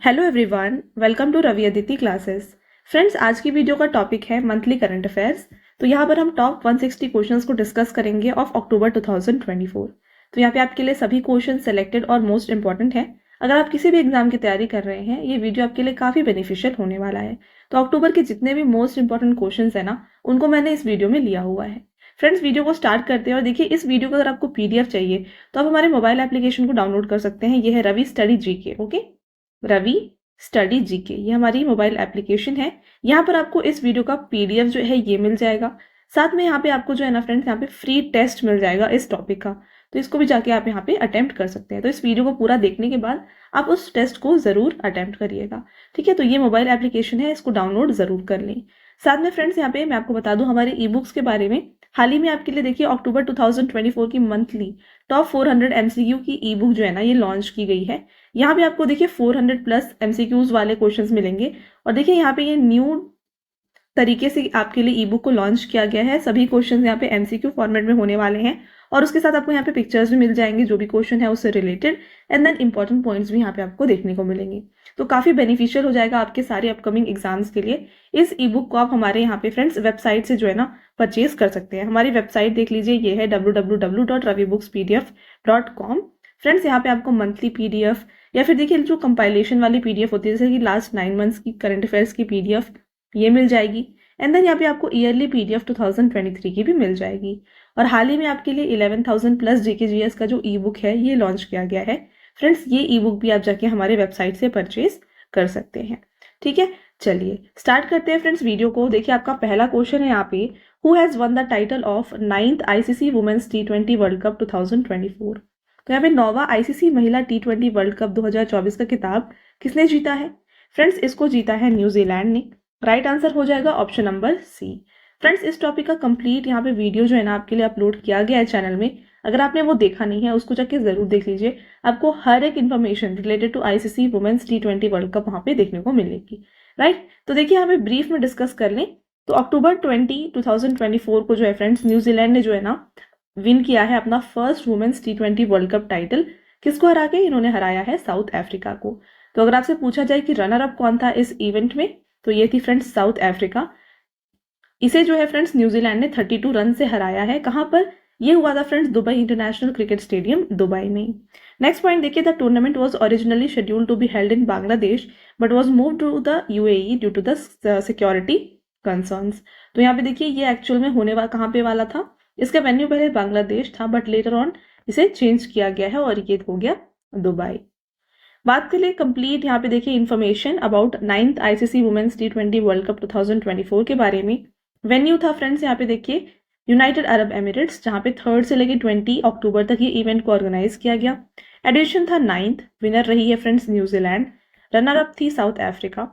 Hello everyone, welcome to Ravi Aditi classes. Friends, आज की video का टॉपिक है मंथली करंट अफेयर्स। तो यहाँ पर हम टॉप 160 क्वेश्चंस को डिस्कस करेंगे ऑफ अक्टूबर 2024। तो यहाँ पे आपके लिए सभी क्वेश्चन सेलेक्टेड और मोस्ट इंपॉर्टेंट है। अगर आप किसी भी एग्जाम की तैयारी कर रहे हैं, ये वीडियो आपके लिए काफी बेनिफिशियल होने वाला है। तो अक्टूबर के जितने भी मोस्ट इंपॉर्टेंट क्वेश्चन है ना, उनको मैंने इस वीडियो में लिया हुआ है। फ्रेंड्स, वीडियो को स्टार्ट करते हैं और देखिए, इस वीडियो को अगर आपको पीडीएफ चाहिए तो आप हमारे मोबाइल एप्लीकेशन को डाउनलोड कर सकते हैं। ये है Ravi study GK. Okay, Ravi study GK, ये हमारी मोबाइल एप्लीकेशन है। यहाँ पर आपको इस वीडियो का पीडीएफ जो है ये मिल जाएगा। साथ में यहाँ पे आपको जो है ना फ्रेंड्स, यहाँ पे फ्री टेस्ट मिल जाएगा इस टॉपिक का। तो इसको भी जाके आप यहाँ पे अटेम्प्ट कर सकते हैं। तो इस वीडियो को पूरा देखने के बाद आप उस टेस्ट को जरूर अटेम्प्ट करिएगा। ठीक है, तो ये मोबाइल एप्लीकेशन है, इसको डाउनलोड जरूर कर लें। साथ में फ्रेंड्स, यहाँ पे मैं आपको बता दूं हमारे ई बुक्स के बारे में। हाल ही में आपके लिए देखिए अक्टूबर 2024 की मंथली टॉप 400 एमसीक्यू की ई बुक जो है ना, ये लॉन्च की गई है। यहाँ पे आपको देखिए 400 प्लस एमसीक्यूज वाले क्वेश्चंस मिलेंगे। और देखिए यहाँ पे ये न्यू तरीके से आपके लिए ई बुक को लॉन्च किया गया है। सभी क्वेश्चंस यहाँ पे एमसीक्यू फॉर्मेट में होने वाले हैं और उसके साथ आपको यहाँ पे पिक्चर्स भी मिल जाएंगे जो भी क्वेश्चन है उससे related, and then important points भी यहाँ पे आपको देखने को मिलेंगे। तो काफी बेनिफिशियल हो जाएगा आपके सारे अपकमिंग एग्जाम्स के लिए। इस ई बुक को आप हमारे यहाँ पे फ्रेंड्स वेबसाइट से जो है ना परचेज कर सकते हैं। हमारी वेबसाइट देख लीजिए, ये है www.ravibooks.pdf.com। फ्रेंड्स, यहाँ पे आपको मंथली पीडीएफ या फिर देखिए जो कंपाइलेशन वाली पीडीएफ होती है, जैसे कि लास्ट 9 मंथ्स की करंट अफेयर्स की पीडीएफ, ये मिल जाएगी। एंड देन यहाँ पे आपको ईयरली पीडीएफ 2023 की भी मिल जाएगी। और हाल ही में आपके लिए 11,000 प्लस जीकेजीएस का जो ई बुक है ये लॉन्च किया गया है। फ्रेंड्स, ये ई बुक भी आप जाके हमारे वेबसाइट से परचेज कर सकते हैं। ठीक है, चलिए स्टार्ट करते हैं फ्रेंड्स वीडियो को। देखिए, आपका पहला क्वेश्चन है यहाँ पे, who has won the title of 9th ICC women's T20 world cup 2024। तो यहाँ पे 9वां आईसीसी महिला T20 वर्ल्ड कप 2024 का खिताब किसने जीता है? फ्रेंड्स, इसको जीता है न्यूजीलैंड ने। राइट आंसर हो जाएगा ऑप्शन नंबर सी। फ्रेंड्स, इस टॉपिक का कंप्लीट यहाँ पे वीडियो जो है ना आपके लिए अपलोड किया गया है चैनल में। अगर आपने वो देखा नहीं है उसको जाके जरूर देख लीजिए। आपको हर एक information related to ICC women's T20 world cup वहां पे देखने को मिलेगी। राइट, तो देखिए यहाँ पे ब्रीफ में डिस्कस कर लें तो अक्टूबर 2024 को जो है फ्रेंड्स, न्यूजीलैंड ने जो है ना विन किया है अपना first women's T20 world cup title. किसको हरा के? इन्होंने हराया है साउथ अफ्रीका को। तो अगर आपसे पूछा जाए कि रनर अप कौन था इस इवेंट में, तो ये थी फ्रेंड्स साउथ अफ्रीका। इसे जो है फ्रेंड्स न्यूजीलैंड ने 32 रन से हराया है। कहां पर? ये हुआ था friends Dubai international cricket stadium, Dubai में। नेक्स्ट पॉइंट देखिए, the tournament was originally scheduled to be held in Bangladesh but was move to the UAE due to the security concerns. तो यहाँ पे देखिए ये एक्चुअल में होने वाला कहाँ पे वाला था, इसका वेन्यू पहले बांग्लादेश था बट लेटर ऑन इसे चेंज किया गया है और ये हो गया दुबई। बात करें कंप्लीट यहाँ पे देखिए information about 9th ICC women's T20 world cup 2024 के बारे में। वेन्यू था फ्रेंड्स यहाँ पे देखिए यूनाइटेड अरब एमिरेट्स, जहाँ पे 3rd से लेके 20 अक्टूबर तक ये इवेंट को ऑर्गेनाइज किया गया। एडिशन था 9th। विनर रही है फ्रेंड्स न्यूजीलैंड। रनर अप थी south Africa.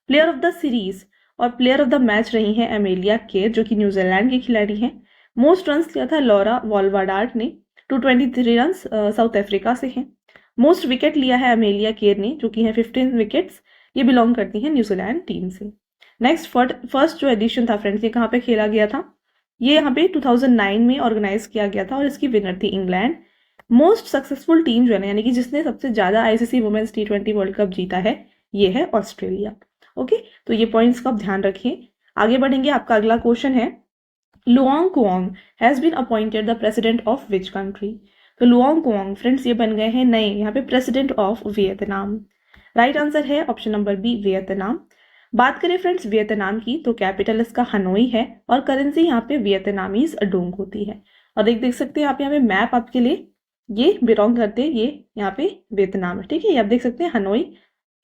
Player of the series और प्लेयर ऑफ द मैच रही है एमेलिया केर, जो कि न्यूजीलैंड की खिलाड़ी हैं। मोस्ट रन लिया था लॉरा वॉल्वाडार्ट ने, 223 रन साउथ अफ्रीका से हैं। मोस्ट विकेट लिया है अमेलिया केर ने, जो कि है 15 विकेट्स। ये बिलोंग करती हैं न्यूजीलैंड टीम से। नेक्स्ट फर्स्ट जो एडिशन था फ्रेंड्स, ये कहाँ पे खेला गया था? ये यहाँ पे 2009 में ऑर्गेनाइज किया गया था और इसकी विनर थी इंग्लैंड। मोस्ट सक्सेसफुल टीम जो है ना, यानी कि जिसने सबसे ज्यादा ICC women's T20 world cup जीता है, ये है ऑस्ट्रेलिया। ओके, तो ये पॉइंट्स का आप ध्यान रखिए। आगे बढ़ेंगे, आपका अगला क्वेश्चन है, Luong Cuong has been appointed the president of which country? तो लुआंग कुआंग फ्रेंड्स ये बन गए हैं नए यहाँ पे president of Vietnam. Right answer है ऑप्शन नंबर बी, वियतनाम। बात करें फ्रेंड्स वियतनाम की, तो कैपिटल इसका हनोई है और करेंसी यहाँ पे वियतनामीज डोंग होती है। और देख सकते हैं आप यहाँ पे मैप आपके लिए, ये बिलोंग करते हैं, ये यहाँ पे वियतनाम है। ठीक है, ये आप देख सकते हैं हनोई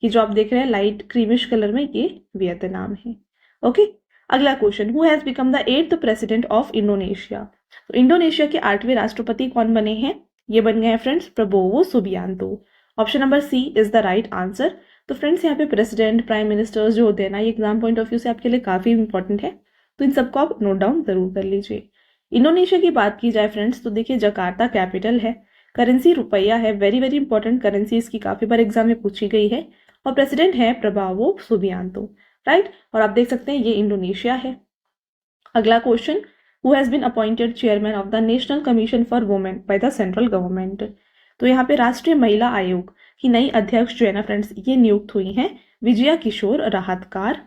की जो आप देख रहे हैं लाइट क्रीमिश कलर में, ये वियतनाम है। ओके, अगला question, who has become the 8th president of Indonesia? तो इंडोनेशिया के 8वें राष्ट्रपति कौन बने हैं? ये बन गए हैं friends Prabowo Subianto. Option number C is the right answer. तो फ्रेंड्स यहाँ पे प्रेसिडेंट, प्राइम मिनिस्टर्स जो होते हैं ना, ये एग्जाम पॉइंट ऑफ व्यू से आपके लिए काफी इंपॉर्टेंट है, तो इन सबको आप नोट डाउन जरूर कर लीजिए। इंडोनेशिया की बात की जाए फ्रेंड्स, तो देखिए जकार्ता कैपिटल है, करेंसी रुपया है, वेरी वेरी इंपॉर्टेंट करेंसी, इसकी काफी बार एग्जाम में पूछी गई है, और प्रेसिडेंट है प्रबावो सुबियांतो। राइट, और आप देख सकते हैं ये इंडोनेशिया है। अगला question, who has been appointed chairman of the national commission for women by the central government? तो यहाँ पे राष्ट्रीय महिला आयोग की नई अध्यक्ष जो है ना फ्रेंड्स, ये नियुक्त हुई हैं विजया किशोर राहतकार।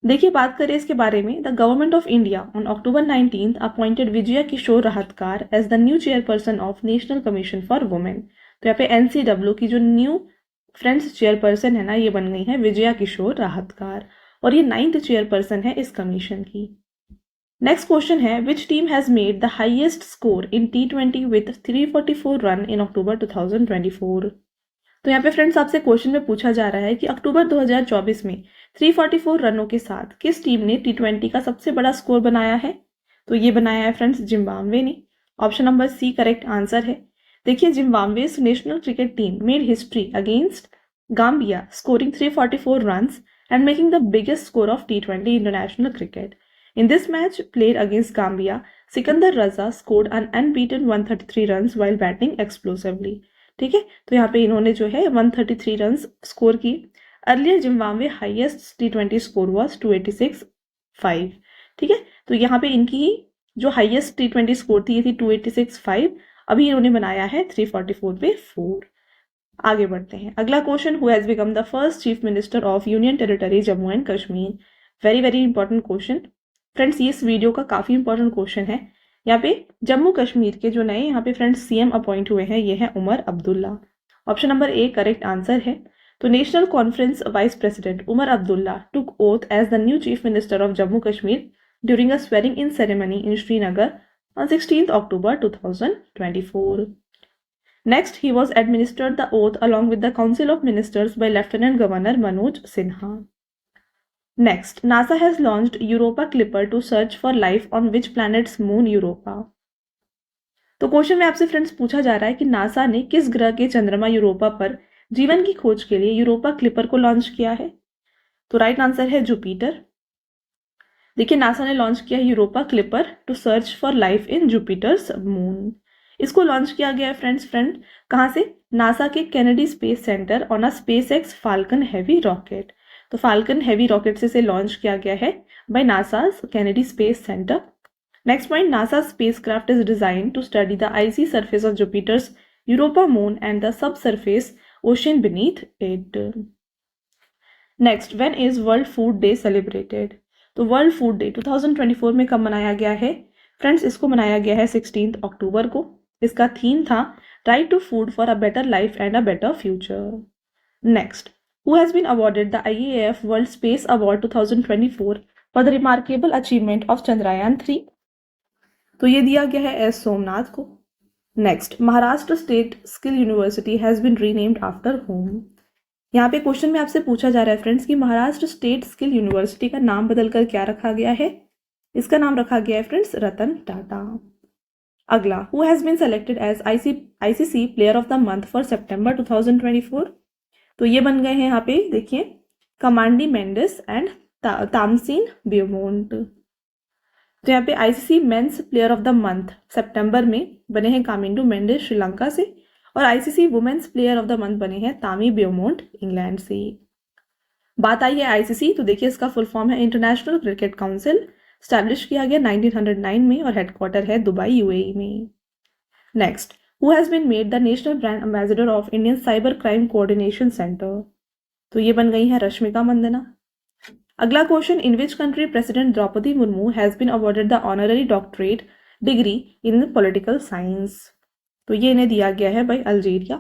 देखिए बात करें इसके बारे में, the government of India on October 19 appointed Vijaya Kishore Rahatkar as the new chairperson of National commission for Women. तो यहाँ पे एनसीडब्ल्यू की जो न्यू फ्रेंड्स चेयरपर्सन है ना, ये बन गई है विजया किशोर राहतकार, और ये 9th चेयरपर्सन है इस कमीशन की। नेक्स्ट क्वेश्चन है, which team has made the highest score in T20 with 344 run in October 2024। तो यहाँ पे फ्रेंड्स आपसे क्वेश्चन में पूछा जा रहा है कि अक्टूबर 2024 में 344 रनों के साथ किस टीम ने T20 का सबसे बड़ा स्कोर बनाया है। तो ये बनाया है फ्रेंड्स जिम्बाब्वे ने। Option number C correct answer है। देखिए Zimbabwe national cricket team made history against Gambia scoring 344 runs and making the biggest score of T20 international cricket. In this match played against Gambia, Sikandar Raza scored an unbeaten 133 runs while batting explosively। ठीक है, तो यहाँ पे इन्होंने जो है 133 run score की। Earlier Zimbabwe highest T20 score was 286.5। ठीक है, तो यहाँ पे इनकी जो हाईएस्ट T20 स्कोर थी ये थी 286.5। अभी इन्होंने बनाया है 344 पे 4। आगे बढ़ते हैं, अगला question, who has become the first chief minister of union territory Jammu and Kashmir. Very very important question friends, ये इस वीडियो का काफी इंपॉर्टेंट क्वेश्चन है। यहाँ पे जम्मू कश्मीर के जो नए यहाँ पे फ्रेंड्स सीएम अपॉइंट हुए हैं, ये हैं Omar Abdullah. Option number A correct answer है। तो national conference vice president Omar Abdullah took oath as the new chief minister of Jammu Kashmir during a swearing in ceremony in Srinagar on 16th October 2024. Next, he was administered the oath along with the Council of Ministers by Lieutenant Governor Manoj Sinha. Next, NASA has launched Europa Clipper to search for life on which planet's moon Europa। तो question में आपसे friends पूछा जा रहा है कि NASA ने किस ग्रह के चंद्रमा यूरोपा पर जीवन की खोज के लिए यूरोपा क्लिपर को लॉन्च किया है। तो राइट आंसर है जुपिटर। देखिए नासा ने लॉन्च किया है Europa Clipper to search for life in Jupiter's moon. इसको लॉन्च किया गया है फ्रेंड्स कहाँ से, नासा के Kennedy space centre on a SpaceX Falcon heavy rocket. तो फाल्कन हैवी रॉकेट से लॉन्च किया गया है by NASA's Kennedy space centre. Next point, NASA spacecraft is design to study the icy surface of Jupiter's Europa moon and the sub surface ocean beneath it. Next, when is world food day celebrated. तो world food day 2024 में कब मनाया गया है friends, इसको मनाया गया है 16 अक्टूबर को। इसका थीम था right to food for a better life and a better future. Next, who has been awarded the IAF world space award 2024 for the remarkable achievement of Chandrayaan 3। तो ये दिया गया है एस सोमनाथ को। Next, Maharashtra state skill university has been renamed after whom. यहाँ पे question में आपसे पूछा जा रहा है फ्रेंड्स कि महाराष्ट्र स्टेट स्किल यूनिवर्सिटी का नाम बदलकर क्या रखा गया है। इसका नाम रखा गया है फ्रेंड्स रतन टाटा। अगला, who has been selected as ICC player of the month for September 2024। तो ये बन गए हैं यहाँ पे देखिए Kamindu Mendis and Tamsin Beaumont. तो यहाँ पे ICC men's player of the month सितंबर में बने हैं कामिंडू मेंडिस श्रीलंका से, और ICC women's player of the month बने हैं तामी ब्यूमोंट इंग्लैंड से। बात आई है ICC, तो देखिए इसका फुल फॉर्म है इंटरनेशनल क्रिकेट काउंसिल, स्टैब्लिश किया गया 1909 में और हेडक्वार्टर है दुबई UAE में। Next, who has been made the national brand ambassador of Indian cyber crime coordination centre. तो ये बन गई है रश्मिका मंदना। अगला question, in which country president Droupadi Murmu has been awarded the honorary doctorate degree in political science. तो ये इन्हें दिया गया है बाय अल्जीरिया।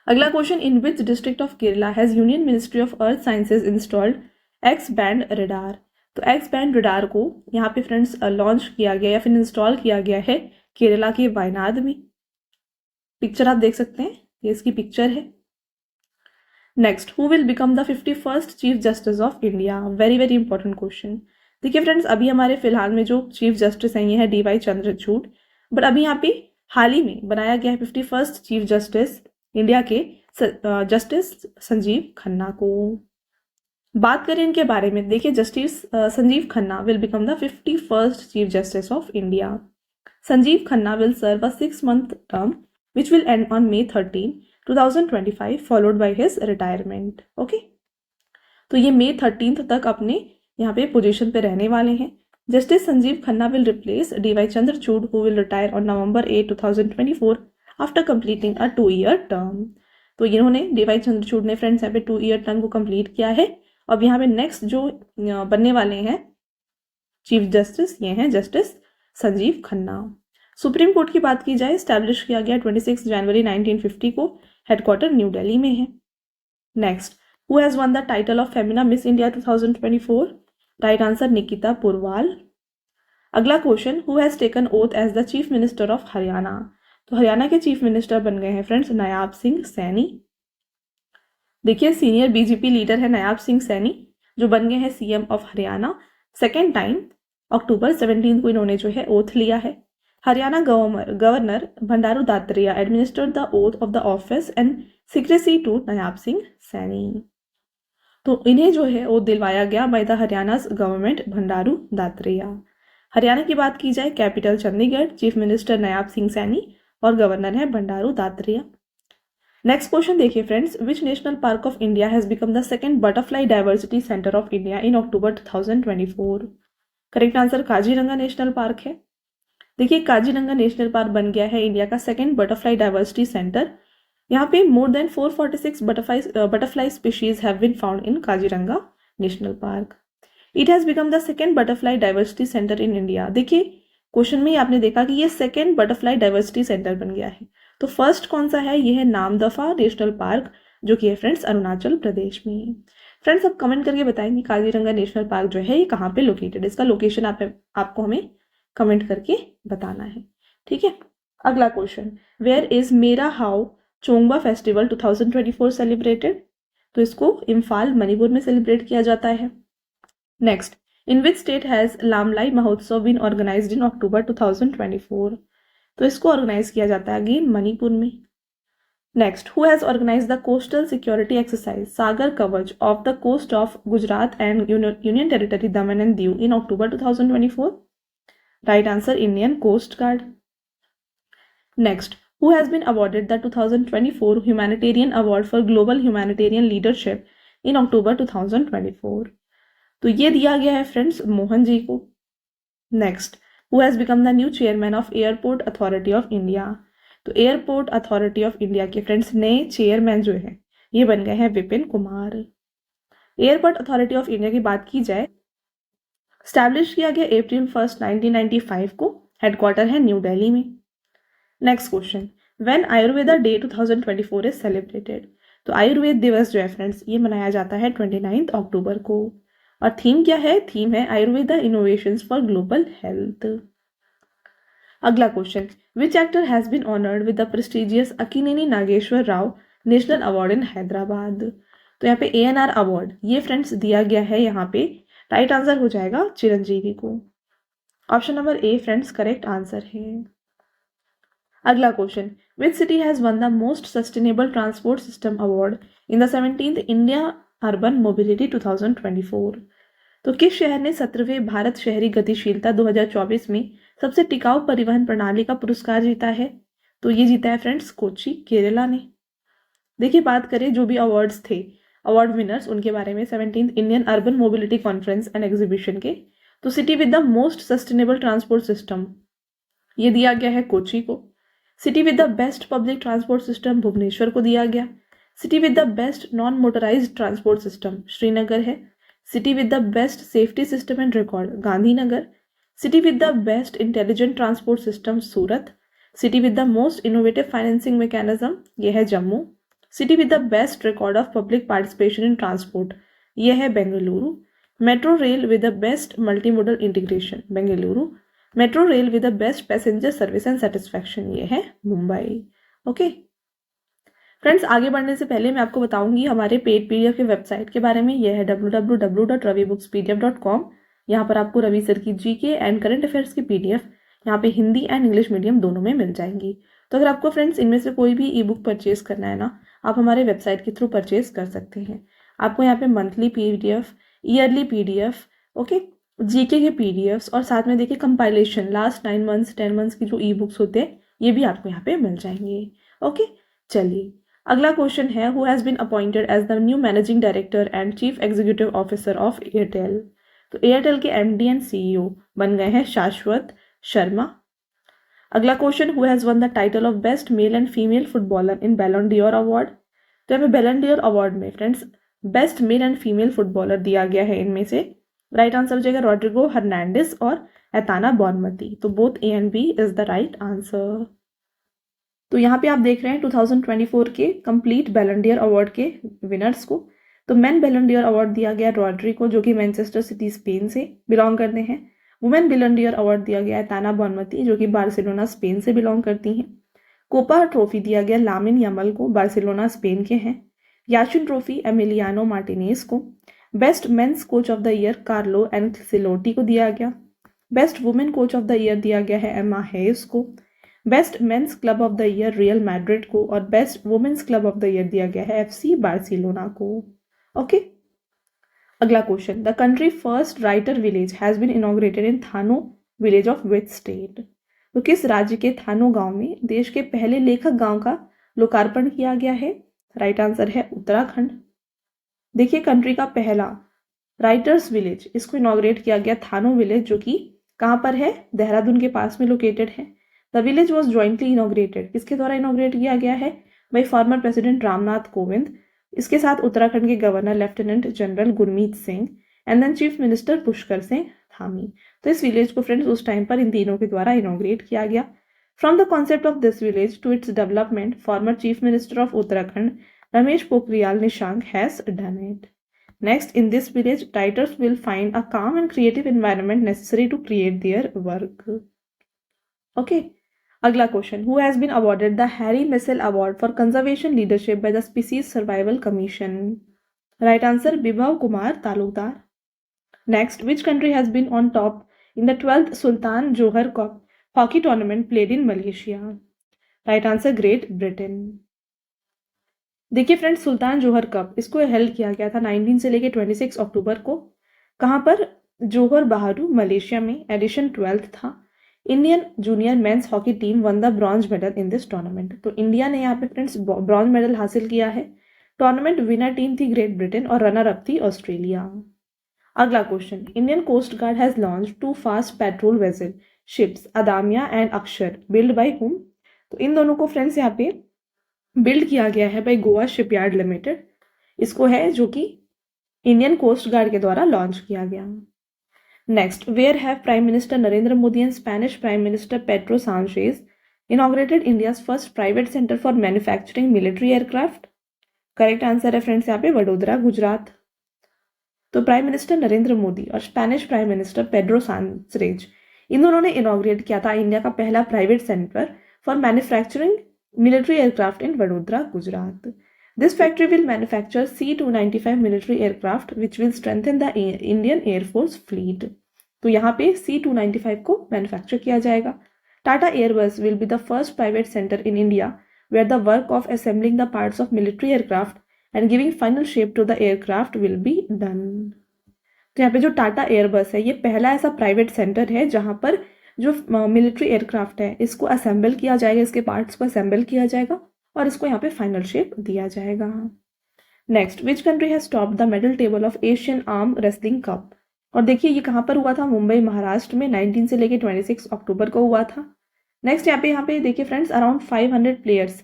अगला question, in which district of Kerala has union ministry of earth sciences installed x band radar. तो x band radar को यहाँ पे फ्रेंड्स लॉन्च किया गया या फिर इंस्टॉल किया गया है केरला के वायनाड में। पिक्चर आप देख सकते हैं, ये इसकी पिक्चर है। Next, who will become the 51st chief justice of India. Very very important question. देखिए फ्रेंड्स अभी हमारे फिलहाल में जो चीफ जस्टिस हैं ये है DY चंद्रचूड़, बट अभी यहाँ पे हाल ही में बनाया गया है 51st चीफ जस्टिस इंडिया के जस्टिस संजीव खन्ना को। बात करें इनके बारे में, देखिए justice Sanjiv Khanna will become the 51st chief justice of India. Sanjiv Khanna will serve a 6-month term which will end on May 13, 2025 followed by his retirement। Okay, तो ये May 13 तक अपने यहाँ पे पोजीशन पे रहने वाले हैं। Justice Sanjiv Khanna will replace DY Chandrachud who will retire on November 8, 2024 after completing a 2-year term. तो इन्होंने डीवाई चंद्रचूड़ ने फ्रेंड्स यहाँ पे 2-year टर्म को कंप्लीट किया है। अब यहाँ पे नेक्स्ट जो बनने वाले हैं चीफ जस्टिस, ये हैं justice Sanjiv Khanna. Supreme court की बात की जाए, स्टैब्लिश किया गया 26 जनवरी 1950 को, हेडक्वार्टर न्यू दिल्ली में है। Next, who has won the title of Femina Miss India 2024? Right answer Nikita Porwal. अगला question, who has taken oath as the chief minister of Haryana? तो हरियाणा के चीफ मिनिस्टर बन गए हैं फ्रेंड्स नायाब सिंह सैनी। देखिए सीनियर बीजेपी लीडर है नायाब सिंह सैनी, जो बन गए हैं CM of Haryana second time. अक्टूबर 17 को इन्होंने जो है ओथ लिया है। Haryana governor Bandaru Dattatreya administered the oath of the office and secrecy to Nayab Singh Saini. तो इन्हें जो है ओथ दिलवाया गया by the Haryana government Bandaru Dattatreya. Haryana की बात की जाए, capital Chandigarh, chief minister Nayab Singh Saini और गवर्नर है भंडारू दात्रेया। नेक्स्ट क्वेश्चन देखिए friends, which national park of India has become the second butterfly diversity centre of India in October 2024? Correct answer Kaziranga national park है। देखिए काजीरंगा नेशनल पार्क बन गया है इंडिया का सेकंड बटरफ्लाई डाइवर्सिटी सेंटर। यहाँ पे more than 446 butterfly species have been found in Kaziranga national park. It has become the second butterfly diversity centre in India. देखिए question में ही आपने देखा कि ये सेकंड बटरफ्लाई डाइवर्सिटी सेंटर बन गया है। तो फर्स्ट कौन सा है? ये है नामदफा नेशनल पार्क, जो कि है फ्रेंड्स अरुणाचल प्रदेश में। फ्रेंड्स अब कमेंट करके बताएंगे काजीरंगा नेशनल पार्क जो है ये कहाँ पे लोकेटेड है। इसका लोकेशन आपको हमें कमेंट करके बताना है, ठीक है। अगला question, where is Mera Hou Chongba festival 2024 celebrated? तो इसको इम्फाल मणिपुर में सेलिब्रेट किया जाता है। Next, in which state has Lamlai Mahotsav been organised in October 2024? तो इसको ऑर्गेनाइज किया जाता है अगेन मणिपुर में। Next, who has organise the coastal security exercise Sagar Kavach off the coast of Gujarat and union territory Daman and Diu in October 2024? Right answer Indian coast guard. Next, who has been awarded the 2024 humanitarian award for global humanitarian leadership in October 2024? तो ये दिया गया है friends Mohan ji को। Next, who has become the new chairman of airport authority of India? तो airport authority of India के friends नए chairman जो है ये बन गए हैं Vipin Kumar. Airport authority of India की बात की जाए, स्टैब्लिश किया गया अप्रैल 1 1995 को, हेडक्वार्टर है न्यू दिल्ली में। Next question, when Ayurveda day 2024 is celebrated? तो आयुर्वेद दिवस जो है फ्रेंड्स ये मनाया जाता है 29 अक्टूबर को। और थीम क्या है? थीम है Ayurveda innovations for global health. अगला question, which actor has been honoured with the prestigious Akkineni Nageswara Rao national award in Hyderabad? तो यहाँ पे ANR अवार्ड ये फ्रेंड्स दिया गया है यहाँ पे। राइट आंसर हो जाएगा चिरंजीवी को। ऑप्शन नंबर ए फ्रेंड्स करेक्ट आंसर है। अगला question, which city has won the most sustainable transport system award in the 17th India urban mobility 2024? तो किस शहर ने 17वें भारत शहरी गतिशीलता 2024 में सबसे टिकाऊ परिवहन प्रणाली का पुरस्कार जीता है? तो ये जीता है फ्रेंड्स कोच्चि, केरला ने। देखिए बात करें जो भी अवार्ड्स थे, अवार्ड विनर्स उनके बारे में 17th Indian urban mobility conference and exhibition के, तो city with the most sustainable transport system ये दिया गया है कोच्चि को। City with the best public transport system Bhubaneswar को दिया गया। City with the best non motorised transport system Srinagar है। City with the best safety system and record Gandhinagar. City with the best intelligent transport system Surat. City with the most innovative financing mechanism ये है Jammu. City with the best record of public participation in transport ये है Bengaluru. Metro rail with the best multi modal integration Bengaluru. Metro rail with the best passenger service and satisfaction ये है Mumbai. Okay friends, आगे बढ़ने से पहले मैं आपको बताऊंगी हमारे पेड PDF के वेबसाइट के बारे में। यह है www.ravibookspdf.com। यहाँ पर आपको रवि सर की GK एंड करंट अफेयर्स की PDF यहाँ पे हिंदी एंड इंग्लिश मीडियम दोनों में मिल जाएंगी। तो अगर आपको फ्रेंड्स इनमें से कोई भी ई-बुक परचेज करना है ना, आप हमारे वेबसाइट के थ्रू परचेज कर सकते हैं। आपको यहाँ पे monthly PDF, yearly PDF, okay, GK के PDFs और साथ में देखिए कंपाइलेशन लास्ट 9 months 10 months की जो ई-बुक्स होते हैं ये भी आपको यहाँ पे मिल जाएंगे। ओके चलिए अगला क्वेश्चन है, who has been appointed as the new managing director and chief executive officer of Airtel? तो एयरटेल के MD एंड CEO बन गए हैं शाश्वत शर्मा। अगला question, who has won the title of best male and female footballer in Ballon d'Or award. तो यहाँ पे Ballon d'Or award में friends best male and female footballer दिया गया है। इनमें से राइट आंसर हो जाएगा रॉड्रिगो हर्नांडिस और एताना बॉनमती। तो both A and B is the right answer. तो यहाँ पे आप देख रहे हैं 2024 के कंप्लीट बैलन डियोर अवार्ड के विनर्स को। तो मैन बैलन डियोर अवार्ड दिया गया रॉड्री को, जो कि मैनचेस्टर सिटी स्पेन से बिलोंग करते हैं। वुमेन बैलन डियोर अवार्ड दिया गया है ताना बॉनमती, जो कि बार्सिलोना स्पेन से बिलोंग करती हैं। कोपा ट्रॉफी दिया गया लामिन यमल को, बार्सिलोना स्पेन के हैं। याशिन ट्रॉफी एमिलियानो मार्टिनेज को। Best men's coach of the year Carlo Ancelotti को दिया गया। Best women coach of the year दिया गया है एमा हेस को। Best men's club of the year Real Madrid को और best women's club of the year दिया गया है एफसी बार्सिलोना को। ओके, अगला question, the country first writer village has been inaugurated इन थानो विलेज ऑफ विच स्टेट। तो किस राज्य के थानो गांव में देश के पहले लेखक गांव का लोकार्पण किया गया है। राइट आंसर है उत्तराखंड। देखिए, कंट्री का पहला राइटर्स विलेज, इसको इनॉग्रेट किया गया थानो विलेज, जो कि कहाँ पर है, देहरादून के पास में लोकेटेड है। The village was jointly inaugurated, किसके द्वारा इनॉग्रेट किया गया है, by former president Ram Nath Kovind, इसके साथ उत्तराखंड के governor lieutenant general Gurmeet Singh and then chief minister Pushkar Singh Dhami. तो इस विलेज को फ्रेंड्स उस टाइम पर इन तीनों के द्वारा इनॉग्रेट किया गया। From the concept of this village to its development, former chief minister of Uttarakhand Ramesh Pokhriyal Nishank has done it. Next, in this village, writers will find a calm and creative environment necessary to create their work. Okay. अगला question, who has been awarded the Harry Messel award for conservation leadership by the species survival commission. Right answer Vibhav Kumar Talukdar. Next, which country has been on top in the 12th Sultan Johor cup hockey tournament played in Malaysia. Right answer Great Britain. देखिए friends, Sultan Johor cup इसको held किया गया था 19 से लेकर 26 अक्टूबर को। कहाँ पर, जोहर बाहरू मलेशिया में। एडिशन 12th था। Indian junior men's hockey team won the bronze medal in this tournament. तो इंडिया ने यहाँ पे फ्रेंड्स ब्रॉन्ज मेडल हासिल किया है। टूर्नामेंट विनर टीम थी ग्रेट ब्रिटेन और रनर अप थी ऑस्ट्रेलिया। अगला question, Indian coast guard has launch 2 fast patrol vessel ships Adamya and Akshar built by whom. तो इन दोनों को फ्रेंड्स यहाँ पे बिल्ड किया गया है बाय गोवा शिपयार्ड लिमिटेड, इसको है, जो कि इंडियन कोस्ट गार्ड के द्वारा लॉन्च किया गया। Next, where have prime minister Narendra Modi and Spanish prime minister Pedro Sanchez inaugurated India's first private centre for manufacturing military aircraft. Correct answer है फ्रेंड्स यहाँ पे वडोदरा, गुजरात। तो प्राइम मिनिस्टर नरेंद्र मोदी और Spanish prime minister Pedro Sanchez इन दोनों ने इनॉग्रेट किया था इंडिया का पहला private centre for manufacturing military aircraft in Vadodara, Gujarat. This factory will manufacture C-295 military aircraft which will strengthen the Indian Air Force fleet. तो यहाँ पे C-295 को मैन्युफैक्चर किया जाएगा। Tata Airbus will be the first private center in India where the work of assembling the parts of military aircraft and giving final shape to the aircraft will be done. तो यहाँ पे जो Tata Airbus है, ये पहला ऐसा प्राइवेट सेंटर है जहाँ पर जो मिलिट्री एयरक्राफ्ट है इसको असेंबल किया जाएगा, इसके पार्ट्स को असेंबल किया जाएगा और इसको यहाँ पे फाइनल शेप दिया जाएगा। Next, which country has top the medal table of Asian arm wrestling cup. और देखिए ये कहाँ पर हुआ था, मुंबई महाराष्ट्र में 19 से लेकर 26 अक्टूबर को हुआ था। नेक्स्ट, यहाँ पे देखिए friends, around 500 players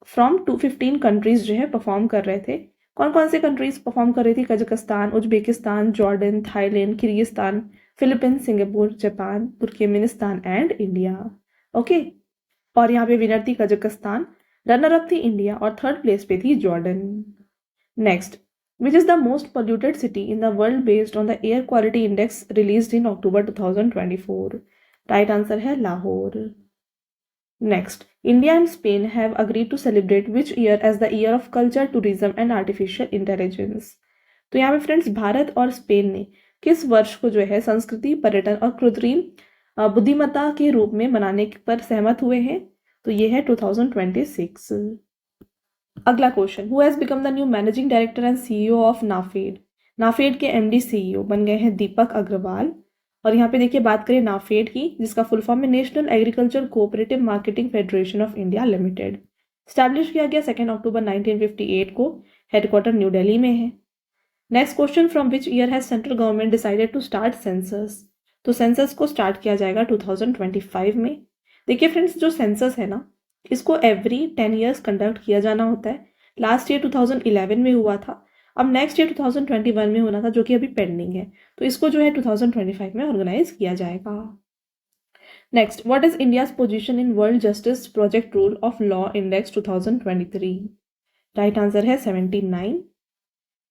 from 215 countries जो है परफॉर्म कर रहे थे। कौन कौन से कंट्रीज परफॉर्म कर रही थी, Kazakhstan, Uzbekistan, Jordan, Thailand, Kyrgyzstan, Philippines, Singapore, Japan, Turkmenistan and India. Okay, और यहाँ पे विनर थी कजाकिस्तान, रनर अप थी इंडिया और थर्ड प्लेस पे थी Jordan. Next, which is the most polluted city in the world based on the air quality index released in October 2024। Right answer है Lahore. Next, India and Spain have agreed to celebrate which year as the year of culture, tourism and artificial intelligence. तो यहाँ पे friends Bharat और Spain ने किस वर्ष को जो है संस्कृति, पर्यटन और कृत्रिम बुद्धिमत्ता के रूप में मनाने पर सहमत हुए हैं। तो ये है 2026। अगला question, who has become the new managing director and CEO of NAFED. NAFED के एमडी सीईओ बन गए हैं दीपक अग्रवाल। और यहाँ पे देखिए बात करें नाफेड की, जिसका फुल फॉर्म है national agriculture cooperative marketing federation of India limited. Establish किया गया 2 अक्टूबर 1958 को, हेडक्वार्टर न्यू दिल्ली में है। Next question, from which year has central government decided to start census. तो सेंसस को स्टार्ट किया जाएगा 2025 में। देखिए फ्रेंड्स, जो सेंसस है ना, इसको एवरी 10 ईयर्स कंडक्ट किया जाना होता है। लास्ट ईयर 2011 में हुआ था, अब नेक्स्ट ईयर 2021 में होना था, जो कि अभी पेंडिंग है। तो इसको जो है 2025 में ऑर्गेनाइज किया जाएगा। Next, what is India's position in world justice project rule of law index 2023? Right answer है 79।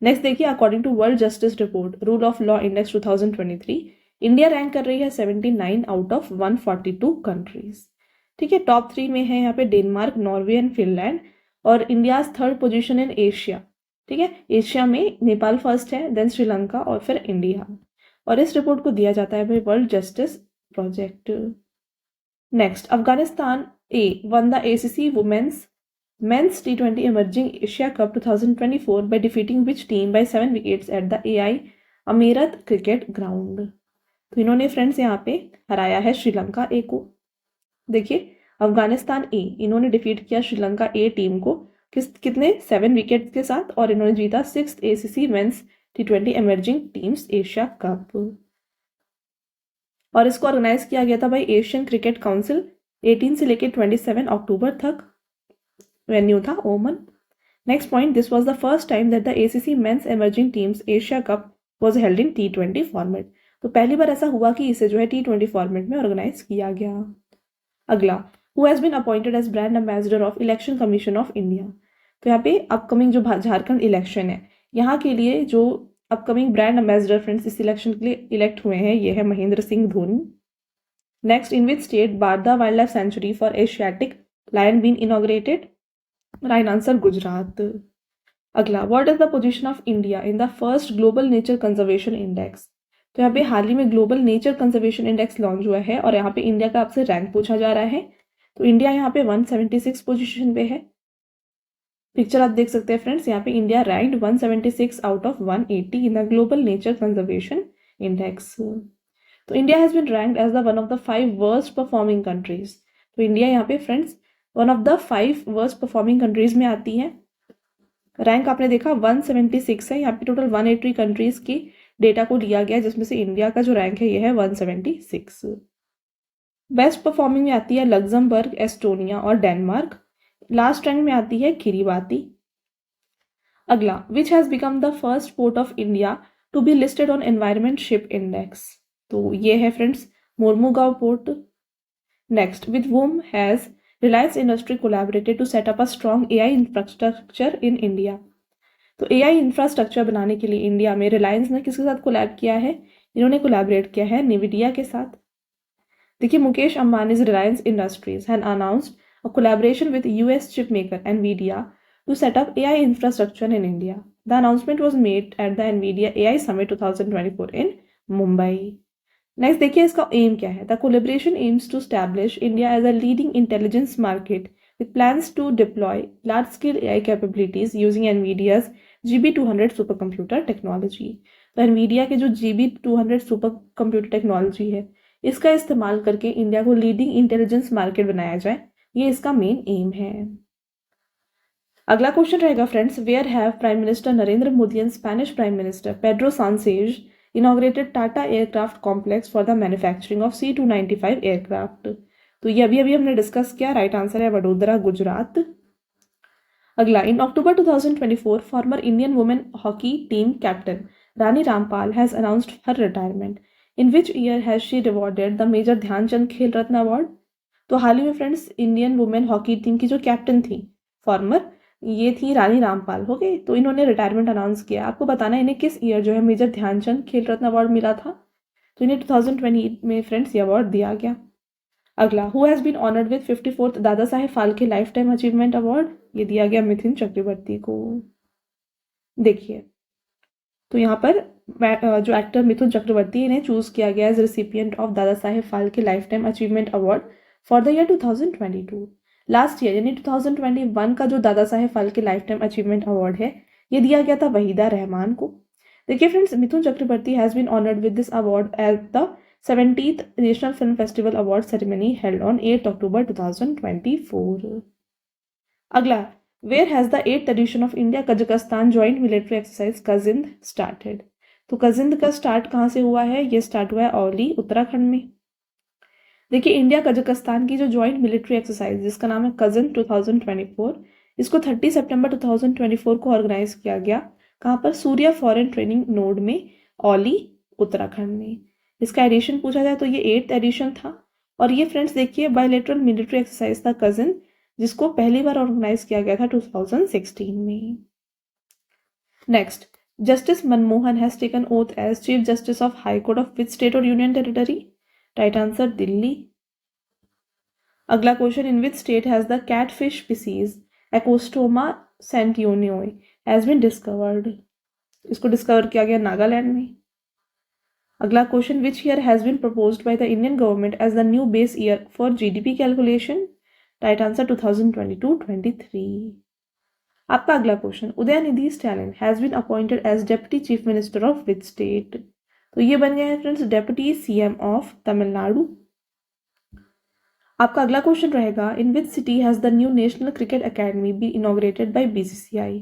नेक्स्ट देखिए, according to world justice report rule of law index 2023, India rank कर रही है 79 आउट ऑफ 142 कंट्रीज। ठीक है, top 3 में है यहाँ पे डेनमार्क, नॉर्वे एंड फिनलैंड, और India's third position in Asia. ठीक है, एशिया में नेपाल फर्स्ट है, देन श्रीलंका और फिर इंडिया। और इस रिपोर्ट को दिया जाता है भाई world justice project. Next, Afghanistan A won the ACC women's Men's T20 Emerging Asia Cup 2024 by defeating which team by 7 wickets at the AI Amerat cricket ground? तो इन्होंने फ्रेंड्स यहाँ पे हराया है श्रीलंका ए को। देखिए, अफगानिस्तान ए, इन्होंने डिफीट किया श्रीलंका ए टीम को कितने 7 विकेट के साथ, और इन्होंने जीता 6th ACC men's T20 emerging teams Asia Cup. और इसको ऑर्गेनाइज किया गया था भाई एशियन क्रिकेट काउंसिल 18 से लेकर 27 अक्टूबर तक। वेन्यू था Oman. Next point, this was the first time that the ACC men's emerging teams Asia Cup was held in T20 format. तो पहली बार ऐसा हुआ कि इसे जो है T20 फॉर्मेट में ऑर्गेनाइज किया गया। अगला, who has been appointed as brand ambassador of election commission of India? तो यहाँ पे अपकमिंग जो झारखंड इलेक्शन है, यहाँ के लिए जो अपकमिंग ब्रांड एम्बेसडर फ्रेंड्स इस इलेक्शन के लिए इलेक्ट हुए हैं, ये है Mahendra Singh Dhoni. Next, in which state Barda wildlife sanctuary for Asiatic lion been inaugurated? Right answer Gujarat. अगला, what is the position of India in the first global nature conservation index? तो यहाँ पे हाल ही में global nature conservation index launch हुआ है, और यहाँ पे इंडिया का आपसे रैंक पूछा जा रहा है। तो इंडिया यहाँ पे 176 पोजीशन पे है। पिक्चर आप देख सकते हैं फ्रेंड्स, यहाँ पे India ranked 176 out of 180 in the global nature conservation index. तो India has been ranked as the one of the 5 worst performing countries. तो इंडिया यहाँ पे friends one of the 5 worst performing countries में आती है। Rank आपने देखा 176 है, यहाँ पे टोटल 180 कंट्रीज की डेटा को लिया गया, जिसमें से इंडिया का जो रैंक है ये है 176। बेस्ट परफॉर्मिंग में आती है लग्जमबर्ग, एस्टोनिया और डेनमार्क। लास्ट रैंक में आती है किरीबाती। अगला, which has become the first port of India to be listed on environment ship index? तो ये है friends Mormugao port. Next, with whom has Reliance Industry collaborated to set up a strong AI infrastructure in India? तो AI infrastructure बनाने के लिए India में रिलायंस ने किसके साथ कोलैब किया है? इन्होंने कोलैबोरेट किया है NVIDIA के साथ। देखिए, Mukesh Ambanis Reliance industries had announced a collaboration with US chip maker NVIDIA to set up AI infrastructure in India. The announcement was made at the NVIDIA AI Summit 2024 in Mumbai. Next देखिए, इसका aim क्या है? The collaboration aims to establish India as a leading intelligence market with plans to deploy large scale AI capabilities using NVIDIA's GB200 super computer technology. तो NVIDIA के जो GB200 super computer technology है, इसका इस्तेमाल करके India को leading intelligence market बनाया जाए, ये इसका मेन एम है। अगला क्वेश्चन रहेगा friends, where have prime minister Narendra Modi and Spanish prime minister Pedro Sanchez inaugurated Tata Aircraft Complex for the manufacturing of C295 aircraft? तो ये अभी हमने डिस्कस किया। राइट आंसर है वडोदरा, गुजरात। अगला, in October 2024 former Indian women hockey team captain Rani Rampal has announced her retirement. In which year has she rewarded the major Dhyan Chand Khel Ratna award? तो हाल ही में friends Indian women hockey team की जो कैप्टन थी फॉर्मर, ये थी रानी रामपाल। हो गई, तो इन्होंने रिटायरमेंट अनाउंस किया। आपको बताना है इन्हें किस ईयर जो है मेजर ध्यानचंद खेल रत्न अवार्ड मिला था। तो इन्हें 2020 में फ्रेंड्स ये अवार्ड दिया गया। अगला, who has been honoured with 54th Dada Saheb Phalke lifetime achievement award? ये दिया गया मिथुन चक्रवर्ती को। देखिए, तो यहाँ पर जो एक्टर मिथुन चक्रवर्ती, इन्हें चूज किया गया as recipient of Dada Saheb Phalke lifetime achievement award for the year 2022। Last year यानी 2021 का जो Dada Saheb Phalke lifetime achievement award है, ये दिया गया था वहीदा रहमान को। देखिए friends, Mithun Chakraborty has been honoured with this award at the 70th national film festival award ceremony held on 8 October 2024। अगला, where has the 8th edition of India Kazakhstan joint military exercise कजिंद started? तो कजिंद का स्टार्ट कहाँ से हुआ है? ये start हुआ है औली, उत्तराखंड में। देखिए इंडिया कजाकिस्तान की जो जॉइंट मिलिट्री एक्सरसाइज जिसका नाम है कजन 2024, इसको 30 सितंबर 2024 को ऑर्गेनाइज किया गया। कहाँ पर? सूर्या फॉरेन ट्रेनिंग नोड में, औली, उत्तराखंड में। इसका एडिशन पूछा जाए तो ये 8th एडिशन था। और ये फ्रेंड्स देखिए बायलैटरल मिलिट्री एक्सरसाइज था कजन, जिसको पहली बार ऑर्गेनाइज किया गया था 2016 में। Next, justice Manmohan has taken oath as chief justice of high court of which state और union territory? Right answer Delhi. अगला question, in which state has the catfish species Exostoma सेंटियोनियोई हैज बीन डिस्कवर्ड? इसको discover किया गया नागालैंड में। अगला question, which year has been proposed by the Indian government as the new base year for GDP calculation? Right answer 2022-23। आपका अगला question, Udhayanidhi Stalin has been appointed as deputy chief minister of which state? तो ये बन गए हैं friends deputy CM of Tamil Nadu. आपका अगला question रहेगा, in which city has the new national cricket academy be inaugurated by BCCI?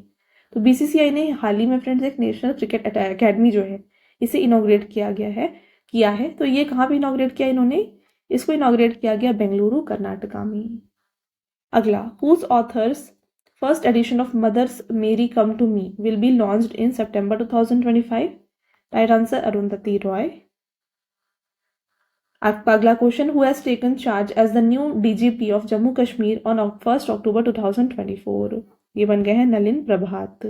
तो बीसीसीआई ने हाल ही में फ्रेंड्स एक नेशनल क्रिकेट अकेडमी जो है इसे इनॉग्रेट किया है। तो ये कहाँ पे इनॉग्रेट किया इन्होंने? इसको इनॉग्रेट किया गया बेंगलुरु कर्नाटका में। अगला, whose author's first edition of mothers Mary come to me will be launched in September 2025? Right answer Arundhati Roy. आपका अगला question, who has taken charge as the new DGP of Jammu Kashmir on 1 October 2024? ये बन गए हैं नलिन प्रभात।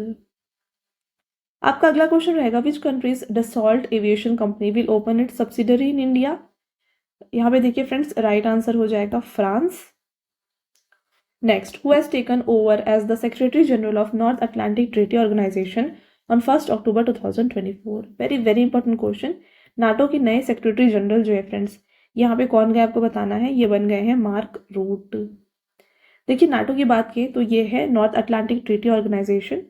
आपका अगला क्वेश्चन रहेगा, which countries Dassault Aviation company will open it subsidiary in India? यहाँ पे देखिए फ्रेंड्स राइट आंसर हो जाएगा France. Next, who has taken over as the secretary general of North Atlantic Treaty Organization on 1 October 2024? Very very important question. NATO के नए secretary general जो है friends, यहाँ पे कौन गए आपको बताना है। ये बन गए हैं मार्क रूट। देखिए नाटो की बात की तो ये है North Atlantic Treaty Organization,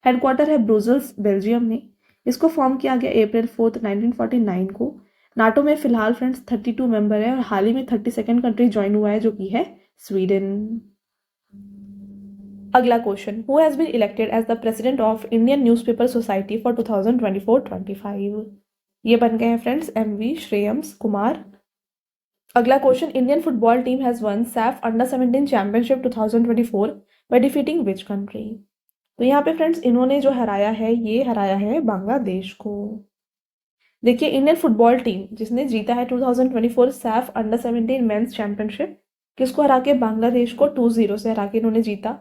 headquarter है ब्रुसेल्स बेल्जियम में। इसको फॉर्म किया गया अप्रैल 4, 1949 को। नाटो में फिलहाल फ्रेंड्स 32 मेंबर है और हाल ही में 32nd कंट्री ज्वाइन हुआ है जो कि है स्वीडन। अगला question, who has been elected as the president of Indian Newspaper Society for 2024-25? ये बन गए हैं फ्रेंड्स एमवी श्रेयम्स कुमार। अगला question, Indian football team has one Saif under 17 championship 2024 by defeating which country? तो यहाँ पे फ्रेंड्स इन्होंने जो हराया है ये हराया है बांग्लादेश को। देखिए इंडियन फुटबॉल टीम जिसने जीता है 2024 सैफ अंडर 17 मेंस चैंपियनशिप, किसको हरा के? बांग्लादेश को 2-0 से हरा के इन्होंने जीता।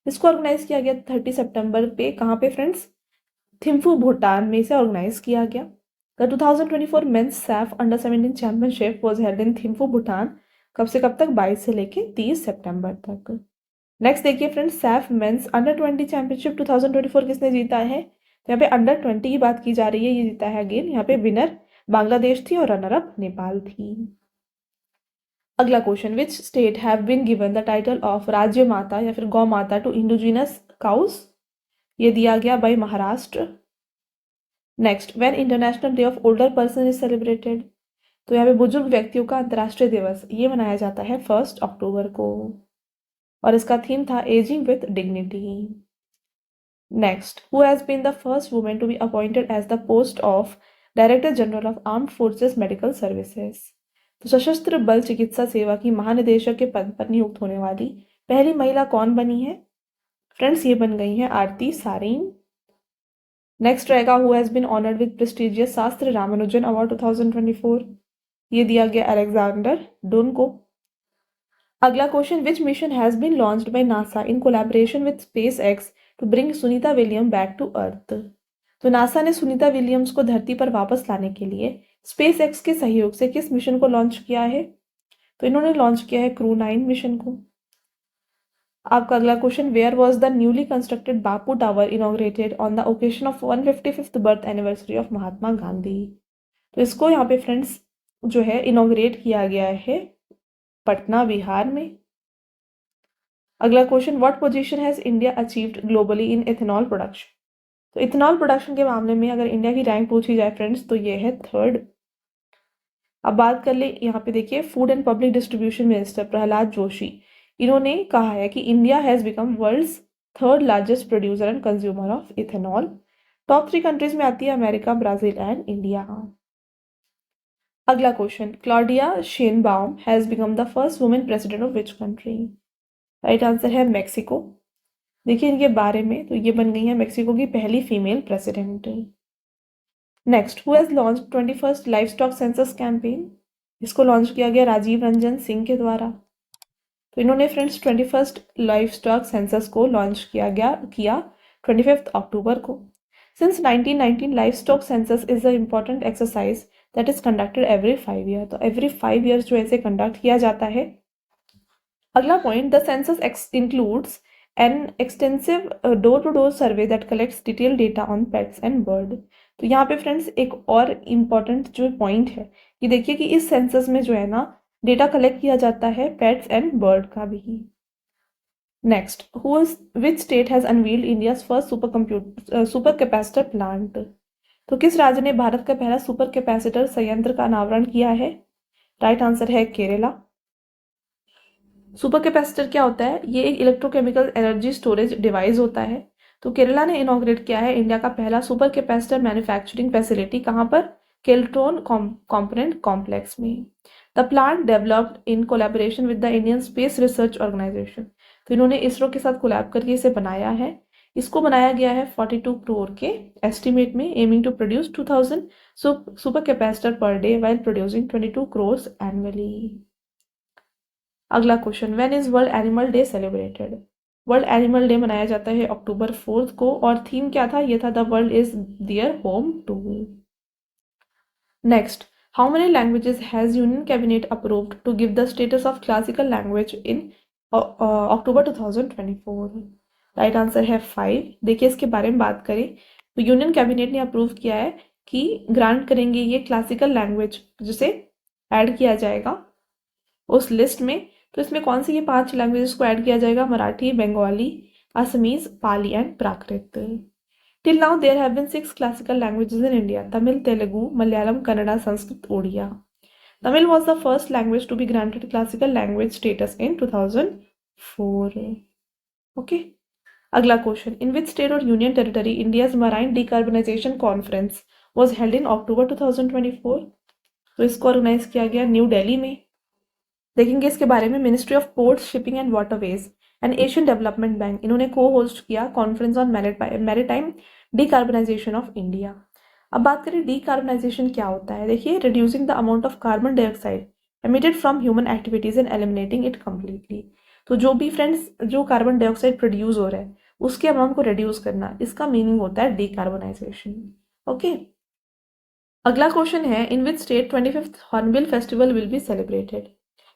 इसको ऑर्गेनाइज किया गया 30 सितंबर पे। कहाँ पे फ्रेंड्स? थिम्फू भूटान में इसे ऑर्गेनाइज किया गया। The 2024 men's SAFF under 17 championship was held in Thimphu Bhutan. कब से कब तक? 22 से लेके 30 सितंबर तक। नेक्स्ट देखिए friends, SAFF men's under 20 championship 2024 किसने जीता है? तो यहाँ पे अंडर 20 की बात की जा रही है, ये जीता है अगेन। यहाँ पे विनर बांग्लादेश थी और रनर अप नेपाल थी। अगला question, which state have been given the title of Rajya Mata या फिर गौ माता टू इंडिजिनस काउस? ये दिया गया by Maharashtra. Next, when international day of older person is celebrated? तो यहाँ पे बुजुर्ग व्यक्तियों का अंतर्राष्ट्रीय दिवस ये मनाया जाता है 1 अक्टूबर को और इसका थीम था ageing with dignity. Next, who has been the first women to be appointed as the post of director general of armed forces medical services? तो सशस्त्र बल चिकित्सा सेवा की महानिदेशक के पद पर नियुक्त होने वाली पहली महिला कौन बनी है? फ्रेंड्स ये बन गई है आरती सारीन। नेक्स्ट रहेगा, who has been honoured with prestigious SASTRA Ramanujan award 2024? ये दिया गया अलेक्जेंडर डुन को। अगला question, which mission has been launched by NASA in collaboration with SpaceX to bring Sunita William back to Earth? तो नासा ने सुनीता विलियम्स को धरती पर वापस लाने के लिए स्पेस एक्स के सहयोग से किस मिशन को लॉन्च किया है? तो इन्होंने लॉन्च किया है क्रू 9 मिशन को। आपका अगला question, where was the newly constructed Bapu tower inaugurated on the occasion of 155th birth anniversary of Mahatma Gandhi? तो इसको यहाँ पे फ्रेंड्स जो है इनॉग्रेट किया गया है पटना बिहार में। अगला question, what position has India achieved globally in ethanol production? तो इथेनॉल प्रोडक्शन के मामले में अगर इंडिया की रैंक पूछी जाए फ्रेंड्स तो ये है 3rd। अब बात कर ले, यहाँ पे देखिए food and public distribution minister Pralhad Joshi, इन्होंने कहा है कि India has become world's 3rd largest producer and consumer of ethanol. Top 3 countries में आती है अमेरिका, ब्राजील एंड इंडिया। अगला question, Claudia Sheinbaum has become the first women president of which country? Right answer है Mexico. देखिए इनके बारे में, तो ये बन गई है मेक्सिको की पहली female president. Next, who has launch 21st life stock census campaign? इसको लॉन्च किया गया राजीव रंजन सिंह के द्वारा। तो इन्होंने friends 21st life stock census को लॉन्च किया 25 अक्टूबर को। Since 1919 life stock census is a important exercise that is conducted every 5 year. तो एवरी 5 ईयर्स जो ऐसे कंडक्ट किया जाता है। अगला point, the census includes an extensive door to door survey that collects detail data on pets and bird. तो यहाँ पे फ्रेंड्स एक और इम्पॉर्टेंट जो पॉइंट है कि देखिए कि इस सेंसस में जो है ना डेटा कलेक्ट किया जाता है पेट्स एंड बर्ड का भी। Next, which state has unveiled India's first super capacitor plant? तो किस राज्य ने भारत का पहला सुपर कैपेसिटर संयंत्र का अनावरण किया है? राइट आंसर है केरला। सुपर कैपेसिटर क्या होता है? ये एक इलेक्ट्रोकेमिकल एनर्जी स्टोरेज डिवाइस होता है। तो केरला ने इनॉग्रेट किया है इंडिया का पहला सुपर कैपेसिटर मैन्युफैक्चरिंग फैसिलिटी। कहाँ पर? केल्ट्रॉन कंपोनेंट कॉम्प्लेक्स में। The plant developed in collaboration with the Indian Space Research Organisation. तो इन्होंने इसरो के साथ कोलैब करके इसे बनाया है। इसको बनाया गया है 42 करोड़ के एस्टिमेट में, aiming to produce 2000 super capacitor per day while producing 22 crore annually. अगला question, when is world animal day celebrated? World animal day मनाया जाता है अक्टूबर 4 को, और थीम क्या था? ये था the world is their home too. Next, how many languages has union cabinet approved to give the status of classical language in October 2024? Right answer है 5। देखिए इसके बारे में बात करें तो यूनियन कैबिनेट ने अप्रूव किया है कि ग्रांट करेंगे ये क्लासिकल लैंग्वेज जिसे ऐड किया जाएगा उस लिस्ट में। तो इसमें कौन सी ये 5 लैंग्वेजेस को ऐड किया जाएगा? Marathi, Bengali, Assamese, Pali and Prakrit. Till now there have been 6 classical languages in India: Tamil, Telugu, Malayalam, Kannada, Sanskrit, Odia. Tamil was the first language to be granted classical language status in 2004. Okay. अगला क्वेश्चन, इन विच स्टेट और union territory India's marine decarbonisation conference was held in October 2024? तो इसको organise किया गया new Delhi में। देखेंगे इसके बारे में, ministry of ports, shipping and waterways and Asian Development bank, इन्होंने को होस्ट किया conference on maritime decarbonisation of India. अब बात करें डिकार्बनाइजेशन क्या होता है। देखिए, reducing the amount of carbon dioxide emitted from human activities and eliminating it completely. तो जो भी फ्रेंड्स जो कार्बन डाइऑक्साइड प्रोड्यूस हो रहा है उसके अमाउंट को रिड्यूस करना, इसका मीनिंग होता है डिकार्बनाइजेशन। ओके। अगला क्वेश्चन है, in which state 25th hornbill festival will be celebrated?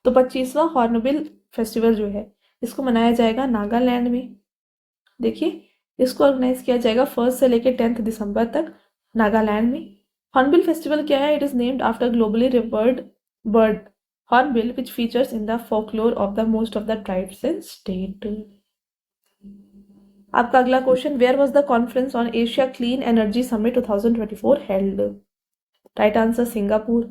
तो 25वां हॉर्नबिल फेस्टिवल जो है इसको मनाया जाएगा नागालैंड में। देखिए, इसको ऑर्गेनाइज किया जाएगा 1 से लेकर 10 दिसंबर तक नागालैंड में। हॉर्नबिल फेस्टिवल क्या है? It is named after globally revered bird hornbill which features in the folklore of the most of the tribes in state. आपका अगला question, where was the conference on Asia clean energy summit 2024 held? Right answer Singapore.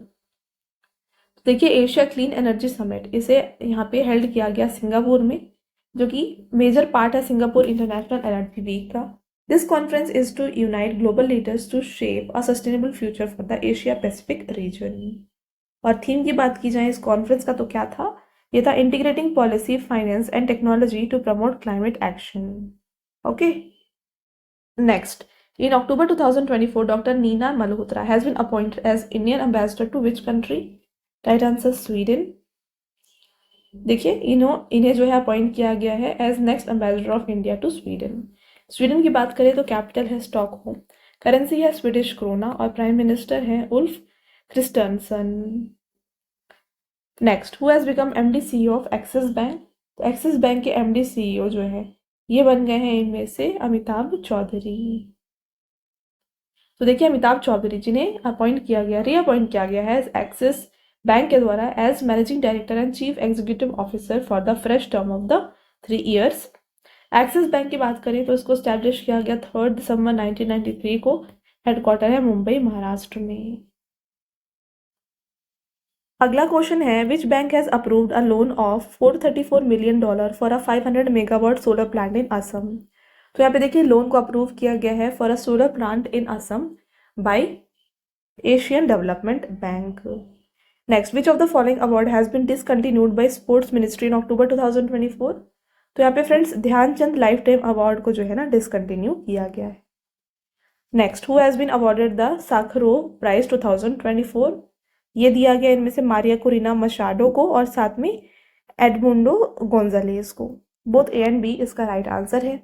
देखिए, Asia clean energy Summit इसे यहाँ पे held किया गया Singapore में, जो कि मेजर पार्ट है सिंगापुर इंटरनेशनल एनर्जी वीक का। This conference is to unite global leaders to shape a sustainable future for the Asia Pacific region. और थीम की बात की जाए इस कॉन्फ्रेंस का तो क्या था? ये था integrating policy, finance and technology to promote climate action. Okay. Next, in October 2024, Dr. Nina Malhotra has been appointed as Indian ambassador to which country? Right answer Sweden. देखिए, इन्हें जो है अपॉइंट किया गया है as next ambassador of India to Sweden. Sweden की बात करें तो कैपिटल है स्टॉकहोम, करेंसी है स्वीडिश क्रोना और प्राइम मिनिस्टर है Ulf Kristersson. Next, who has become MD CEO of Axis Bank? तो एक्सिस बैंक के एमडी सीईओ जो है ये बन गए हैं इनमें से अमिताभ चौधरी। तो देखिए, अमिताभ चौधरी जिन्हें अपॉइंट किया गया, रीअपॉइंट किया गया है एक्सिस बैंक के द्वारा as managing director and chief executive officer for the fresh term of the 3 years. Axis Bank की बात करें तो इसको स्टैब्लिश किया गया 3 दिसंबर 1993 को। हेडक्वार्टर है मुंबई, महाराष्ट्र में। अगला क्वेश्चन है, which bank has approved a loan of $434 million for a 500 megawatt solar plant in Assam? तो यहाँ पे देखिए, लोन को अप्रूव किया गया है for a solar plant in Assam by Asian Development Bank. Next, which of the following award has been discontinued by sports ministry in October 2024? तो यहाँ पे friends Dhyan Chand lifetime award को जो है ना डिसकंटिन्यू किया गया है। Next, who has been awarded the Sakharov prize 2024? ये दिया गया इनमें से मारिया कुरिना मशाडो को और साथ में एडमुंडो गोंजालेस को। बोथ ए एंड बी इसका राइट आंसर है।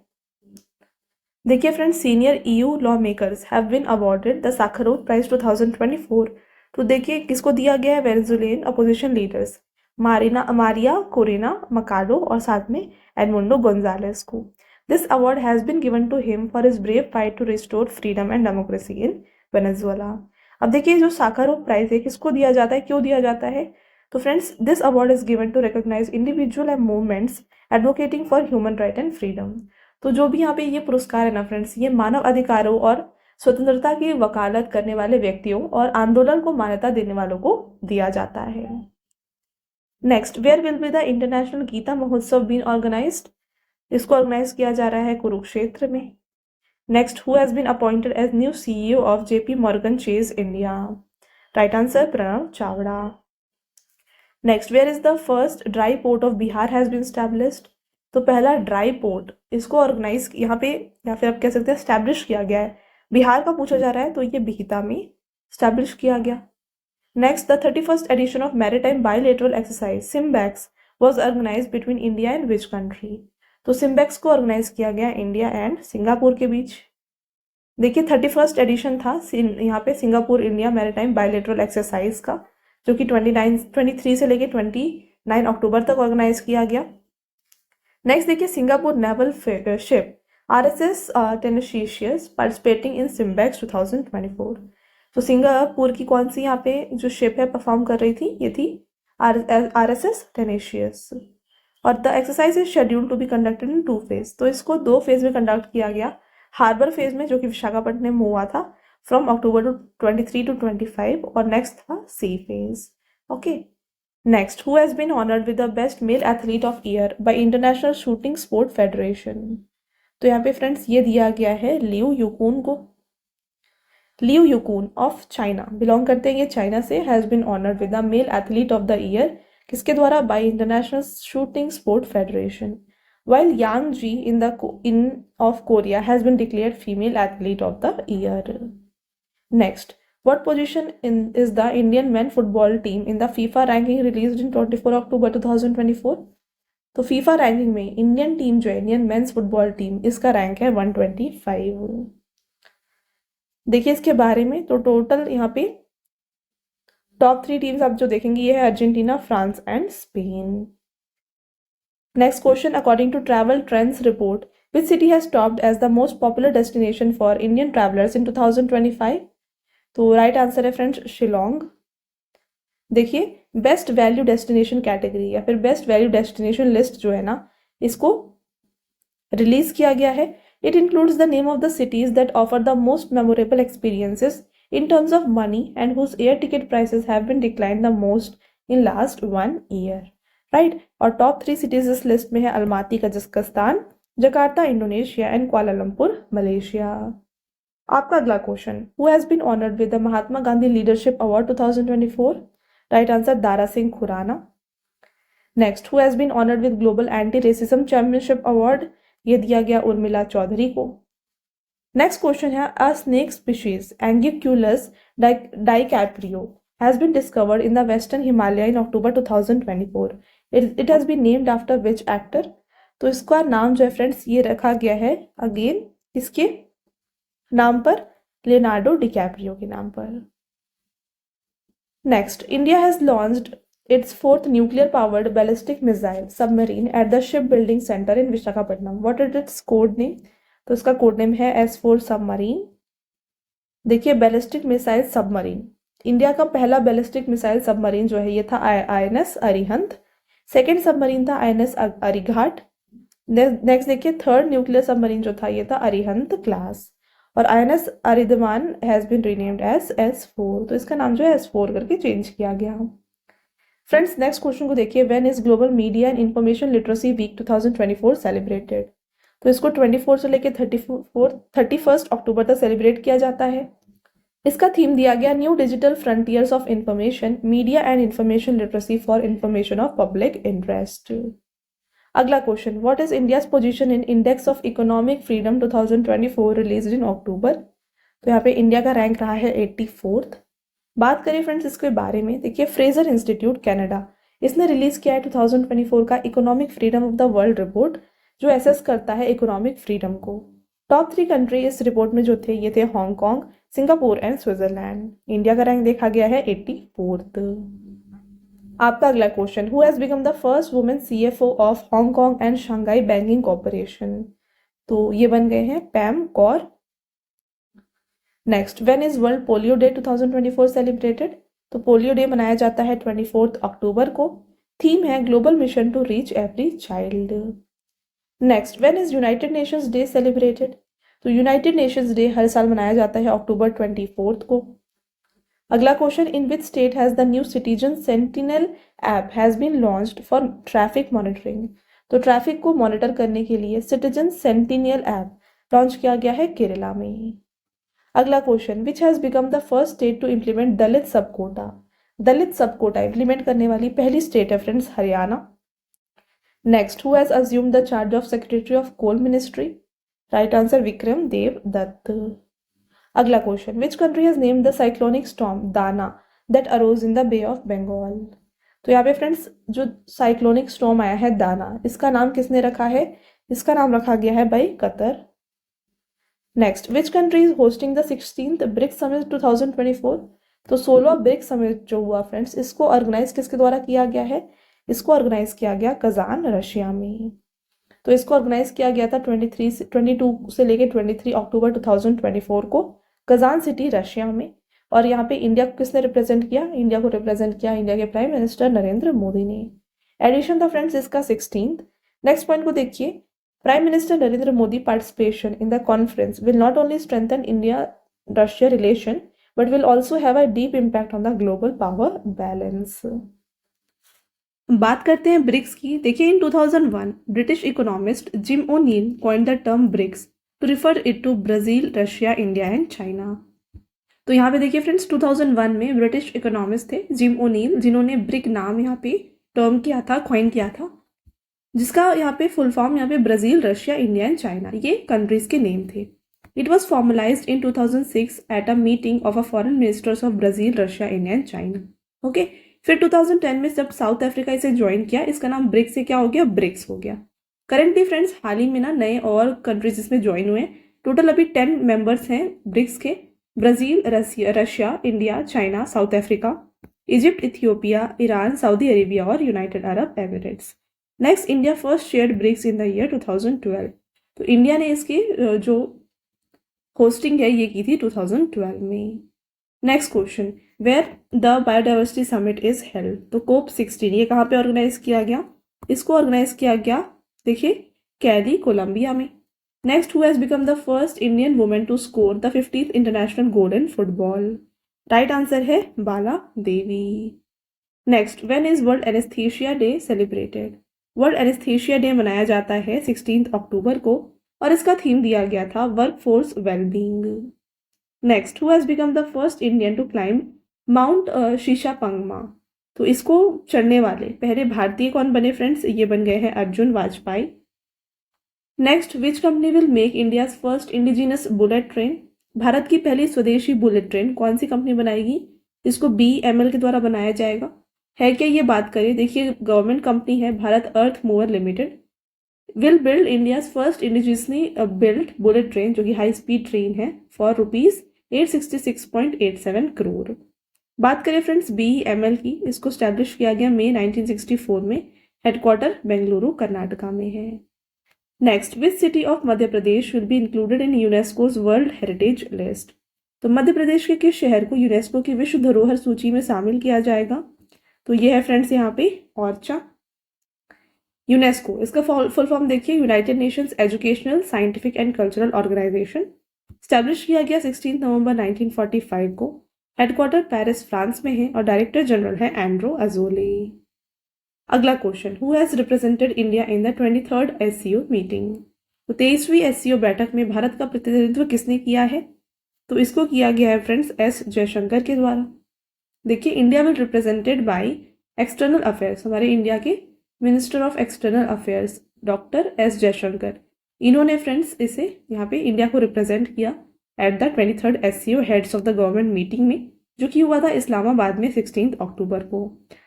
देखिए friends, senior EU lawmakers have been awarded the Sakharov prize 2024। तो देखिए किसको दिया गया है, Venezuelan opposition leaders Maria Corina Machado और साथ में एडमुंडो गोंजालेस को। This award has been given to him for his brave fight to restore freedom and democracy in Venezuela. अब देखिए जो साखारोव प्राइज है किसको दिया जाता है, क्यों दिया जाता है? तो friends, this award is given to recognise individual and movements advocating for human right and freedom. तो जो भी यहाँ पे ये पुरस्कार है ना फ्रेंड्स, ये मानव अधिकारों और स्वतंत्रता की वकालत करने वाले व्यक्तियों और आंदोलन को मान्यता देने वालों को दिया जाता है। Next, where will be the international Gita Mahotsav been organised? इसको ऑर्गेनाइज किया जा रहा है कुरुक्षेत्र में। Next, who has been appointed as new CEO of JP Morgan Chase India? Right answer Pranav Chawda. Next, where is the first dry port of Bihar has been established? तो पहला dry port इसको organise यहाँ पे या फिर आप कह सकते हैं स्टैब्लिश किया गया है। बिहार का पूछा जा रहा है तो ये बिहिता में स्टैब्लिश किया गया। Next, the 31st edition of maritime bilateral exercise SIMBEX was organised between India and which country? तो सिम्बैक्स को ऑर्गेनाइज किया गया इंडिया एंड सिंगापुर के बीच। देखिए 31st एडिशन था यहाँ पे Singapore India maritime bilateral exercise का, जो कि 23 से लेके 29 अक्टूबर तक ऑर्गेनाइज किया गया। नेक्स्ट देखिए, Singapore naval ship RSS Tenacious participating in SIMBEX 2024। तो सिंगापुर की कौन सी यहाँ पे जो शिप है परफॉर्म कर रही थी, ये थी RSS टेनेशियस। और the exercise is scheduled to be conducted in 2 phase. तो इसको 2 फेज में कंडक्ट किया गया। हार्बर फेज में जो कि विशाखापट्टनम में हुआ था फ्रॉम अक्टूबर 23 to 25, और नेक्स्ट था C phase. Okay, next, who has been honoured with the best male athlete of year by International Shooting Sport Federation? तो यहाँ पे फ्रेंड्स ये दिया गया है लियू यूकून को। Liu Yukun of China, belong करते हैं ये चाइना से, has been honoured with the male athlete of the year किसके द्वारा? By International Shooting Sport Federation. while Yang Ji in of Korea has been declared female athlete of the year. Next, what position is the Indian men football team in the FIFA ranking released in 24 October 2024? तो FIFA ranking में Indian team जो है, Indian mains football team, इसका rank है 125। देखिए इसके बारे में, तो टोटल यहाँ पे टॉप 3 टीम्स आप जो देखेंगे ये है Argentina, France and Spain. Next question, according to Travel Trends report, which city has topped as the most popular destination for Indian travelers in 2025? तो right answer है फ्रेंड्स शिलोंग। देखिए बेस्ट वैल्यू डेस्टिनेशन कैटेगरी या फिर best value destination list जो है ना, इसको release किया गया है। It includes the name of the cities that offer the most memorable experiences in terms of money and whose air ticket prices have been declined the most in last 1 year. Right, और top 3 cities इस list में है Almaty Kazakhstan, Jakarta Indonesia and Kuala Lumpur Malaysia. आपका अगला question, who has been honoured with the Mahatma Gandhi leadership award 2024? Right answer Dara Singh Khurana. Next, who has been honoured with global anti racism championship award? ये दिया गया उर्मिला चौधरी को। Next question है, a snake species Anguiculus dicaprio has been discovered in the western Himalaya in October 2024. It has been named after which actor? तो इसका नाम जो है फ्रेंड्स ये रखा गया है अगेन इसके नाम पर, लियोनार्डो डिकैप्रियो के नाम पर। Next, India has launched its 4th nuclear powered ballistic missile submarine at the shipbuilding center in Visakhapatnam. What is its code name? तो इसका कोड नेम है S4 सबमरीन। देखिए बैलिस्टिक मिसाइल सबमरीन, इंडिया का पहला ballistic missile submarine जो है ये था INS अरिहंत। सेकेंड सबमरीन था INS अरिघाट। नेक्स्ट देखिए थर्ड न्यूक्लियर सबमरीन जो था ये था अरिहंत क्लास, और INS Aridhaman has been renamed as S4। तो इसका नाम जो है S4 करके चेंज किया गया। फ्रेंड्स नेक्स्ट क्वेश्चन को देखिए, when is global media and information literacy week 2024 celebrated? तो इसको 24 से लेकर 31 अक्टूबर तक सेलिब्रेट किया जाता है। इसका थीम दिया गया new digital frontiers of information, media and information literacy for information of public interest. अगला question, what is India's position in index of economic freedom 2024 released in October. तो यहाँ पे इंडिया का रैंक रहा है 84th। बात करें फ्रेंड्स इसके बारे में, देखिए फ्रेजर इंस्टीट्यूट कनाडा, इसने रिलीज किया है 2024 का economic freedom of the world report, जो एसेस करता है इकोनॉमिक फ्रीडम को। टॉप 3 कंट्री इस रिपोर्ट में जो थे ये थे Hong Kong, Singapore and Switzerland. India का रैंक देखा गया है 84th। आपका अगला question, who has become the first women CFO of Hong Kong and Shanghai banking corporation. तो ये बन गए हैं पैम Kaur. Next, when is world polio day 2024 celebrated. तो पोलियो डे मनाया जाता है 24 अक्टूबर को। थीम है global mission to reach every child. Next, when is United Nations Day celebrated. तो यूनाइटेड नेशंस डे हर साल मनाया जाता है अक्टूबर 24 को। अगला question, in which state has the new citizen sentinel app has been launched for traffic monitoring. तो ट्रैफिक को मॉनिटर करने के लिए सिटीजन सेंटिनल ऐप लॉन्च किया गया है केरला में। अगला question, which has become the first state to implement Dalit sub quota. Dalit sub Kota implement करने वाली पहली स्टेट है friends Haryana. Next, who has assumed the charge of secretary of coal ministry. Right answer Vikram Dev Dutt. अगला question, which country has named the cyclonic storm Dana that arose in the Bay of Bengal. तो यहाँ पे friends जो cyclonic storm आया है दाना, इसका नाम किसने रखा है, इसका नाम रखा गया है by Qatar. Next, which country is hosting the 16th BRICS summit 2024। तो 16वां ब्रिक्स समिट जो हुआ फ्रेंड्स, इसको ऑर्गेनाइज किसके द्वारा किया गया है, इसको ऑर्गेनाइज किया गया कजान रशिया में। तो इसको ऑर्गेनाइज किया गया था 22 से लेकर 23 अक्टूबर 2024 को कजान सिटी रशिया में। और यहाँ पे इंडिया को किसने रिप्रेजेंट किया, इंडिया को रिप्रेजेंट किया इंडिया के प्राइम मिनिस्टर नरेंद्र मोदी ने। एडिशन था फ्रेंड्स इसका 16th। नेक्स्ट पॉइंट को देखिए, prime minister Narendra Modi participation in the conference will not only strengthen India Russia relation but will also have a deep impact on the global power balance. बात करते हैं BRICS की। देखिए in 2001 British economist Jim O'Neill coined the term BRICS to refer it to Brazil, Russia, India and China. तो यहाँ पे देखिए friends 2001 में ब्रिटिश इकोनॉमिस्ट थे जिम ओनील, जिन्होंने ब्रिक नाम यहाँ पे टर्म किया था, कॉइन किया था, जिसका यहाँ पे फुल फॉर्म यहाँ पे Brazil, Russia, India and China ये कंट्रीज के नेम थे। It was formalised in 2006 at a meeting of a foreign ministers of Brazil, Russia, India and China. Okay, फिर 2010 में जब साउथ अफ्रीका इसे ज्वाइन किया, इसका नाम ब्रिक्स से क्या हो गया, ब्रिक्स हो गया। करेंटली फ्रेंड्स हाल ही में ना नए और कंट्रीज इसमें ज्वाइन हुए। टोटल अभी 10 मेंबर्स हैं ब्रिक्स के, Brazil, Russia, India, China, South Africa, Egypt, Ethiopia, Iran, Saudi Arabia और United Arab Emirates. Next, India first shared BRICS in the year 2012। तो इंडिया ने इसकी जो होस्टिंग है ये की थी 2012 में। Next question, where the biodiversity summit is held. तो कोप 16 ये कहाँ पे ऑर्गेनाइज किया गया, इसको ऑर्गेनाइज किया गया देखिए कैली, कोलंबिया में। Next, who has become the first Indian women to score the 50th international goal in football. Right answer है Bala Devi. Next, when is world anaesthesia day celebrated. World anaesthesia day मनाया जाता है 16 October को और इसका theme दिया गया था workforce wellbeing. Next, who has become the first Indian to climb mount Shishapangma. तो इसको चढ़ने वाले पहले भारतीय कौन बने फ्रेंड्स, ये बन गए हैं Arjun Vajpayee. Next, which company will make India first indigenous bullet train. Bharat की पहली स्वदेशी बुलेट ट्रेन कौन सी कंपनी बनाएगी, इसको BEML के द्वारा बनाया जाएगा। है क्या ये बात करें, देखिए गवर्नमेंट कंपनी है Bharat Earth Mover Limited. Will build India first indigenously build bullet train जो कि हाई स्पीड ट्रेन है फॉर ₹866.87 करोड़। बात करें फ्रेंड्स BEML की, इसको स्टैब्लिश किया गया मई 1964 में, हेडक्वार्टर बेंगलुरु कर्नाटका में है। Next, which city of Madhya Pradesh will be included in UNESCO's world heritage list. तो मध्य प्रदेश के किस शहर को यूनेस्को की विश्व धरोहर सूची में शामिल किया जाएगा, तो ये है फ्रेंड्स यहाँ पे ओरछा। यूनेस्को इसका फुल फॉर्म देखिए United Nations Educational, Scientific and Cultural Organization. Establish किया गया 16 नवंबर 1945 को। हेडक्वार्टर पेरिस फ्रांस में है और डायरेक्टर जनरल है एंड्रो अजोले। अगला question, who has represented India in the 23rd SCO meeting. तो 23वीं SCO बैठक में भारत का प्रतिनिधित्व किसने किया है, तो इसको किया गया है फ्रेंड्स एस जयशंकर के द्वारा। देखिए, India will represented by external affairs, हमारे इंडिया के minister of external affairs doctor S Jaishankar, इन्होंने फ्रेंड्स इसे यहाँ पे इंडिया को रिप्रेजेंट किया at the 23rd SCO heads of the government meeting में, जो कि हुआ था इस्लामाबाद में 16 अक्टूबर को।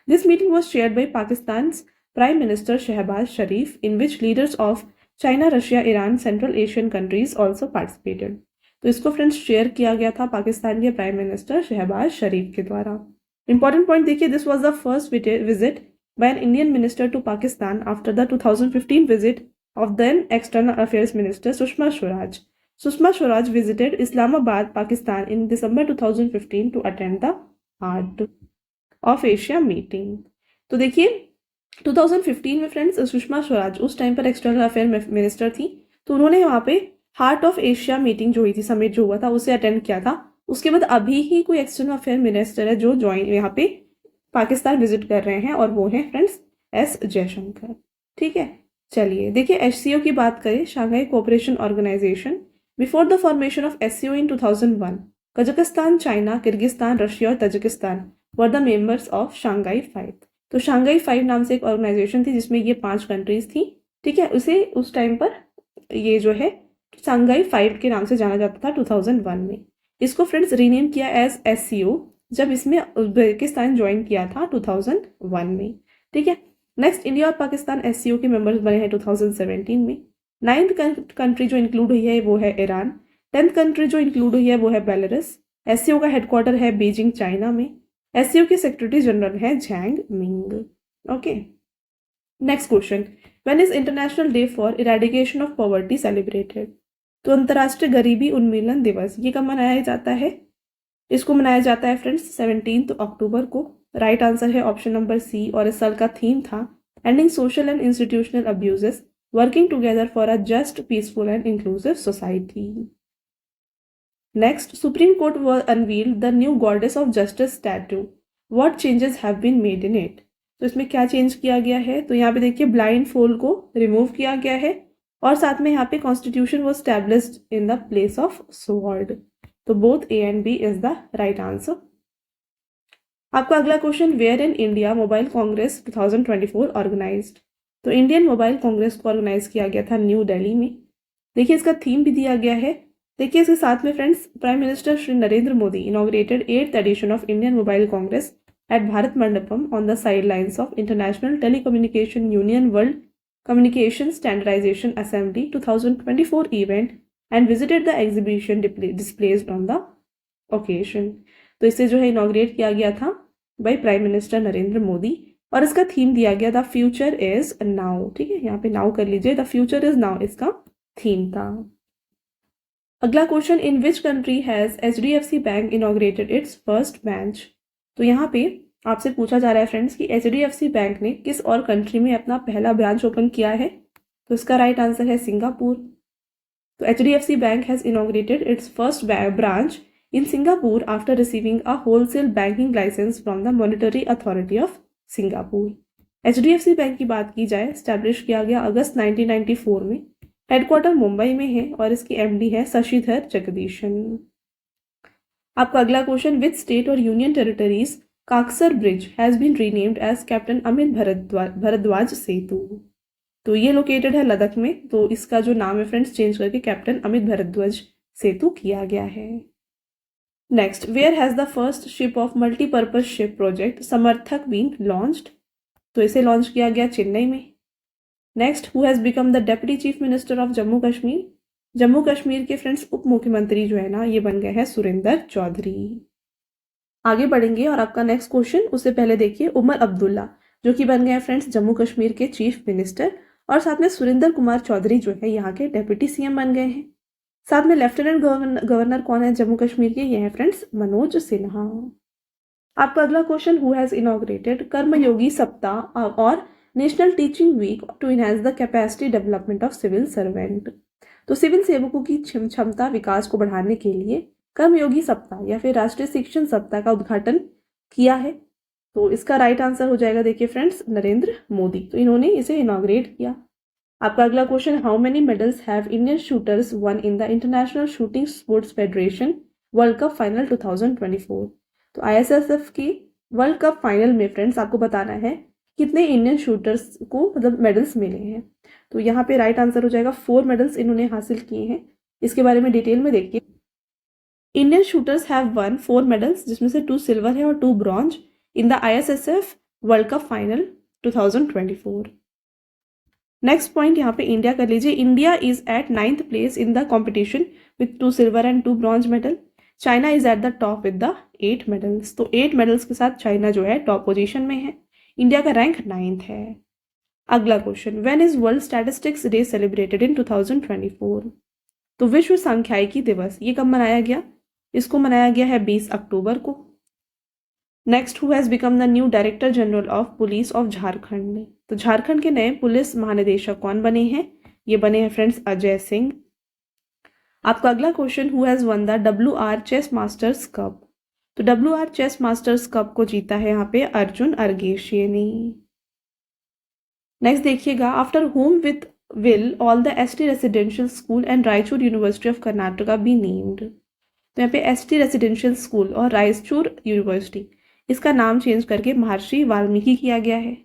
This meeting was shared by Pakistan prime minister Shahbaz Sharif, in which leaders of China, Russia, Iran, Central Asian countries also participated. तो इसको फ्रेंड्स शेयर किया गया था पाकिस्तान के प्राइम मिनिस्टर शहबाज शरीफ के द्वारा। इंपॉर्टेंट पॉइंट देखिए, this was the first visit by an Indian minister to Pakistan after the 2015 visit of then External Affairs Minister Sushma Swaraj. Sushma Swaraj visited Islamabad, Pakistan in December 2015 to attend the Heart of Asia meeting. तो देखिए 2015 में friends Sushma Swaraj उस time पर external affair minister थी, तो उन्होंने वहाँ पे हार्ट ऑफ एशिया मीटिंग जो हुई थी, समिट जो हुआ था, उसे अटेंड किया था। उसके बाद अभी ही कोई एक्सटर्नल अफेयर मिनिस्टर है जो ज्वाइन यहाँ पे पाकिस्तान विजिट कर रहे हैं, और वो हैं फ्रेंड्स एस जयशंकर। ठीक है, चलिए देखिए SCO की बात करें, Shanghai Cooperation Organisation. Before the formation of SCO in 2001, Kazakhstan, China, Kyrgyzstan, Russia और Tajikistan were the members of Shanghai 5। तो शांघाई 5 नाम से एक ऑर्गेनाइजेशन थी जिसमें ये 5 कंट्रीज थी। ठीक है, उसे उस टाइम पर ये जो है शांघाई 5 के नाम से जाना जाता था 2001 में। इसको फ्रेंड्स रीनेम किया एज SCO जब इसमें उज्बेकिस्तान ज्वाइन किया था 2001 में। ठीक है, नेक्स्ट इंडिया और पाकिस्तान SCO के मेंबर्स बने हैं 2017 में। 9th कंट्री जो इंक्लूड हुई है वो है ईरान। 10th कंट्री जो इंक्लूड हुई है वो है बेलारूस। SCO का हेडक्वार्टर है बीजिंग, चाइना में। SCO के सेक्रेटरी जनरल हैं Zhang Ming. Okay, next question, when is international day for eradication of poverty celebrated? तो अंतर्राष्ट्रीय गरीबी उन्मूलन दिवस ये कब मनाया जाता है? इसको मनाया जाता है फ्रेंड्स 17 अक्टूबर को। राइट आंसर है ऑप्शन नंबर सी, और इस साल का थीम था ending social and institutional abuses, working together for a just, peaceful and inclusive society. Next, supreme court will unveil the new goddess of justice statue. What changes have been made in it? तो इसमें क्या change किया गया है? तो यहाँ पे देखिए ब्लाइंड फोल्ड को रिमूव किया गया है, और साथ में यहाँ पे constitution was established in the place of sword. तो both A and B is the right answer. आपका अगला question, where in India mobile congress 2024 organised? तो इंडियन मोबाइल कांग्रेस को ऑर्गेनाइज किया गया था न्यू दिल्ली में। देखिए इसका थीम भी दिया गया है। देखिए इसके साथ में friends prime minister Shri Narendra Modi inaugurated 8th edition of Indian mobile Congress at Bharat Mandapam on the side lines of International Telecommunication Union World Communication Standardization Assembly 2024 event and visited the exhibition displaced on the occasion. तो इसे जो है inaugurate किया गया था by prime minister Narendra Modi, और इसका theme दिया गया द फ्यूचर इज नाउ। ठीक है, यहाँ पे नाउ कर लीजिए, द फ्यूचर इज नाउ इसका थीम था। अगला question, in which country has HDFC bank inaugurated it's first branch? तो यहाँ पे आपसे पूछा जा रहा है फ्रेंड्स कि HDFC बैंक ने किस और कंट्री में अपना पहला ब्रांच ओपन किया है? तो इसका राइट आंसर है सिंगापुर। तो HDFC bank has inaugurated it's first branch in Singapore after receiving a wholesale banking license from the Monetary Authority of Singapore. HDFC bank की बात की जाए, स्टैब्लिश किया गया अगस्त 1994 में। हेडक्वार्टर मुंबई में है और इसकी MD है शशिधर जगदीशन। आपका अगला क्वेश्चन, विच स्टेट और union territories Kaksar bridge has been renamed as captain Amit Bhardwaj Setu? तो ये लोकेटेड है लद्दाख में, तो इसका जो नाम है फ्रेंड्स चेंज करके कैप्टन अमित भरद्वाज सेतु किया गया है। Next, where has the first ship of multipurpose ship project समर्थक बीन लॉन्च्ड? तो इसे लॉन्च किया गया चेन्नई में। Next, who has become the deputy chief minister of Jammu Kashmir? Jammu Kashmir के फ्रेंड्स उप मुख्यमंत्री जो है ना, ये बन गए हैं सुरेंद्र चौधरी। आगे बढ़ेंगे और आपका नेक्स्ट क्वेश्चन, उससे पहले देखिए उमर अब्दुल्ला जो कि बन गए हैं फ्रेंड्स जम्मू कश्मीर के चीफ मिनिस्टर, और साथ में सुरेंद्र कुमार चौधरी जो है यहाँ के डेप्यूटी CM बन गए हैं। साथ में लेफ्टिनेंट गवर्नर कौन है जम्मू कश्मीर के? ये है फ्रेंड्स मनोज सिन्हा। आपका अगला question, who has inaugurated Karmayogi Saptah और National Teaching Week to enhance the capacity development of civil servant? तो सिविल सेवकों की क्षमता विकास को बढ़ाने के लिए कर्मयोगी सप्ताह या फिर राष्ट्रीय शिक्षण सप्ताह का उद्घाटन किया है। तो इसका राइट आंसर हो जाएगा देखिए फ्रेंड्स नरेंद्र मोदी, तो इन्होंने इसे इनॉग्रेट किया। आपका अगला question, how many medals have Indian shooters one in the international shooting sports federation world Cup final 2024। तो ISSF की वर्ल्ड कप फाइनल में फ्रेंड्स आपको बताना है कितने इंडियन शूटर्स को मतलब मेडल्स मिले हैं। तो यहाँ पे राइट आंसर हो जाएगा 4 मेडल्स इन्होंने हासिल किए हैं। इसके बारे में डिटेल में देखिए। Indian shooters have won 4 medals, जिसमें से 2 सिल्वर है और 2 bronze in the ISSF World Cup final 2024। Next point यहाँ पे इंडिया कर लीजिए। India is at 9th place in the competition with 2 silver and 2 bronze medal. China is at the top with the 8 medals. तो 8 medals के साथ China जो है top position में है। इंडिया का रैंक 9th है। अगला question, when is world statistics day celebrated in 2024? तो विश्व सांख्यिकी दिवस ये कब मनाया गया? इसको मनाया गया है 20 अक्टूबर को। Next, who has become the new director general of police of Jharkhand? तो झारखंड के नए पुलिस महानिदेशक कौन बने हैं? ये बने हैं फ्रेंड्स अजय सिंह। आपका अगला question, who has won the WR chess masters cup? तो WR चेस मास्टर्स कप को जीता है यहाँ पे अर्जुन अर्गेशिये ने। नेक्स्ट देखिएगा, after home with will all the ST residential school and Raichur university of Karnataka be named? तो यहाँ पे ST रेसिडेंशियल स्कूल और रायचूर यूनिवर्सिटी इसका नाम चेंज करके महर्षि वाल्मीकि किया गया है।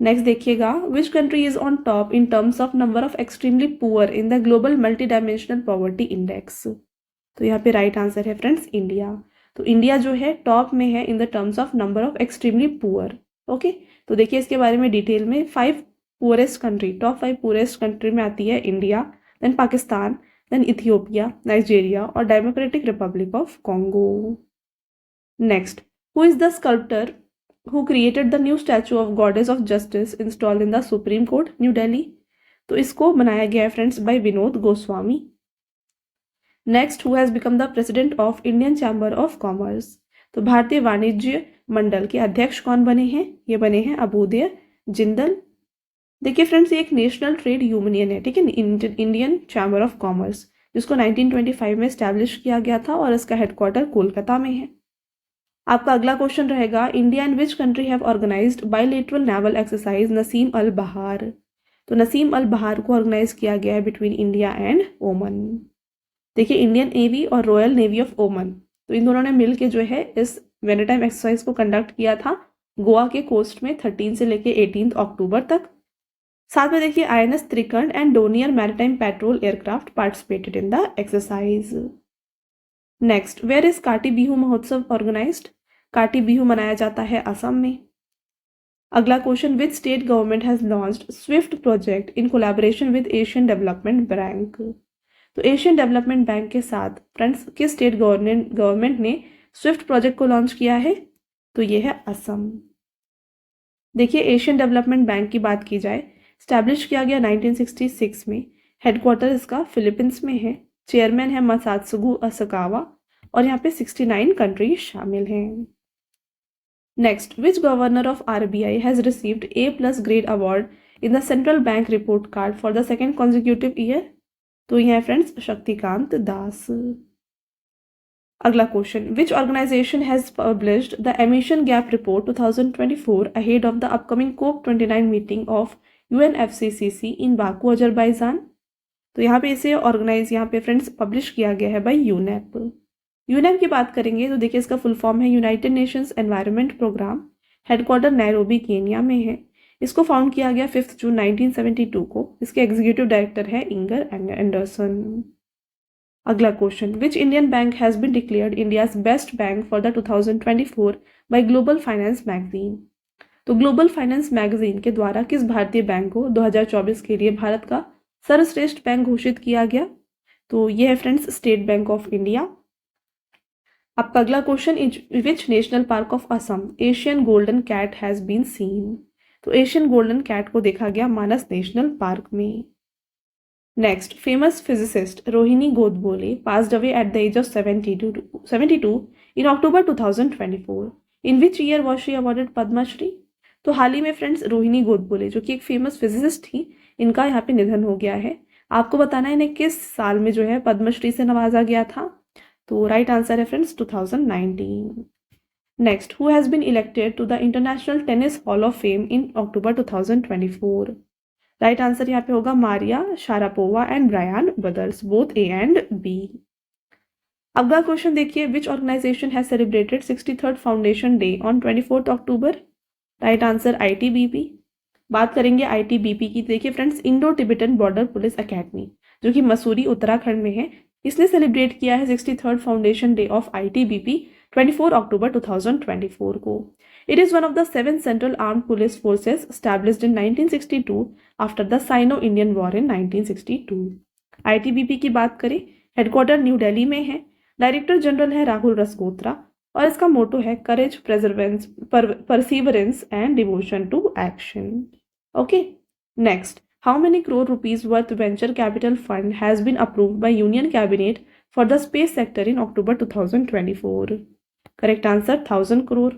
नेक्स्ट देखिएगा, which country is on top in terms of number of extremely poor in the global multi dimensional poverty index? तो यहाँ पे राइट आंसर है फ्रेंड्स इंडिया। तो इंडिया जो है टॉप में है in the terms of number of extremely poor. Okay, तो देखिए इसके बारे में डिटेल में। 5 poorest country, top 5 poorest country में आती है India, then Pakistan, then Ethiopia, Nigeria और democratic Republic of Congo. Next, who is the sculptor who created the new statue of goddess of justice installed in the Supreme Court, New Delhi? तो इसको बनाया गया है friends by Vinod Goswami. Next, who has become the president of Indian Chamber of Commerce? तो भारतीय वाणिज्य मंडल के अध्यक्ष कौन बने हैं? ये बने हैं अबूदय जिंदल। देखिए फ्रेंड्स, ये एक नेशनल ट्रेड यूनियन है, ठीक है, इंडियन चैम्बर ऑफ कॉमर्स, जिसको 1925 में स्टैब्लिश किया गया था और इसका हेडक्वार्टर कोलकाता में है। आपका अगला क्वेश्चन रहेगा, India and which country have organised bilateral naval exercise Naseem Al Bahar? तो नसीम अल बहार को ऑर्गेनाइज किया गया है बिटवीन इंडिया एंड ओमन। देखिए, इंडियन नेवी और रॉयल नेवी ऑफ ओमन, तो इन दोनों ने मिलकर जो है इस मैरीटाइम एक्सरसाइज को कंडक्ट किया था गोवा के कोस्ट में 13 से लेके 18 अक्टूबर तक। साथ में देखिए INS Trikand and Dornier maritime patrol aircraft participated in the exercise. Next, where is Kati Bihu महोत्सव ऑर्गेनाइज्ड? काटी बिहू मनाया जाता है असम में। अगला question, which state government has launched Swift project in collaboration with Asian Development bank? तो एशियन डेवलपमेंट बैंक के साथ फ्रेंड्स किस स्टेट गवर्नमेंट ने स्विफ्ट प्रोजेक्ट को लॉन्च किया है? तो ये है असम। देखिए, एशियन डेवलपमेंट बैंक की बात की जाए, स्टैब्लिश किया गया 1966 में, हेडक्वार्टर इसका फिलीपींस में है, चेयरमैन है मसात्सुगु असकावा और यहाँ पे 69 कंट्रीज शामिल हैं। Next, which governor of RBI has received A+ grade award in the central bank report card for the second consecutive year? तो यह है फ्रेंड्स शक्तिकांत दास। अगला question, which organisation has published the emission gap report 2024 ahead of the upcoming COP29 meeting of UNFCCC in Baku Azerbaijan? तो यहाँ पे इसे organise यहाँ पे फ्रेंड्स पब्लिश किया गया है बाय यूनेप। यूनेप की बात करेंगे तो देखिए इसका फुल फॉर्म है United Nations Environment Programme, headquarter Nairobi Kenya में है। इसको फाउंड किया गया 5 जून 1972 को। इसके एग्जीक्यूटिव डायरेक्टर है इंगर एंडरसन। अगला question, which Indian bank has been declared India's best bank for the 2024 by Global Finance magazine? तो ग्लोबल फाइनेंस मैगजीन के द्वारा किस भारतीय बैंक को 2024 के लिए भारत का सर्वश्रेष्ठ बैंक घोषित किया गया? तो यह है friends State Bank of India. आपका अगला question, which national park of Assam Asian golden cat has been seen? तो एशियन गोल्डन कैट को देखा गया मानस नेशनल पार्क में। Next, famous physicist Rohini Godbole passed away at the age of 72 in October 2024। In which year was she awarded Padma Shri? तो हाल ही में friends Rohini गोदबोले जो कि एक फेमस फिजिसिस्ट थी, इनका यहाँ पे निधन हो गया है। आपको बताना है इन्हें किस साल में जो है पद्मश्री से नवाजा गया था? तो राइट आंसर है friends 2019। Next, who has been elected to the International Tennis Hall of Fame in October 2024? Right answer यहाँ पे होगा Maria Sharapova and Bryan brothers, both A and B। अगला क्वेश्चन देखिए, which organisation has celebrated 63rd foundation day on 24 October? Right answer ITBP. बात करेंगे ITBP की। देखिए friends, Indo Tibetan border police academy जो कि मसूरी उत्तराखंड में है, इसने सेलिब्रेट किया है 63rd foundation day of ITBP 24 October 2024 को। It is one of the 7 central armed police forces established in 1962 after the Sino Indian war in 1962। ITBP की बात करें, हेडक्वार्टर न्यू दिल्ली में है, डायरेक्टर जनरल है राहुल रसगोत्रा, और इसका मोटो है करेज, perseverance and devotion to action. Okay, next, how many crore rupees worth venture capital fund has been approved by union cabinet for the space sector in October 2024? Correct answer 1000 crore.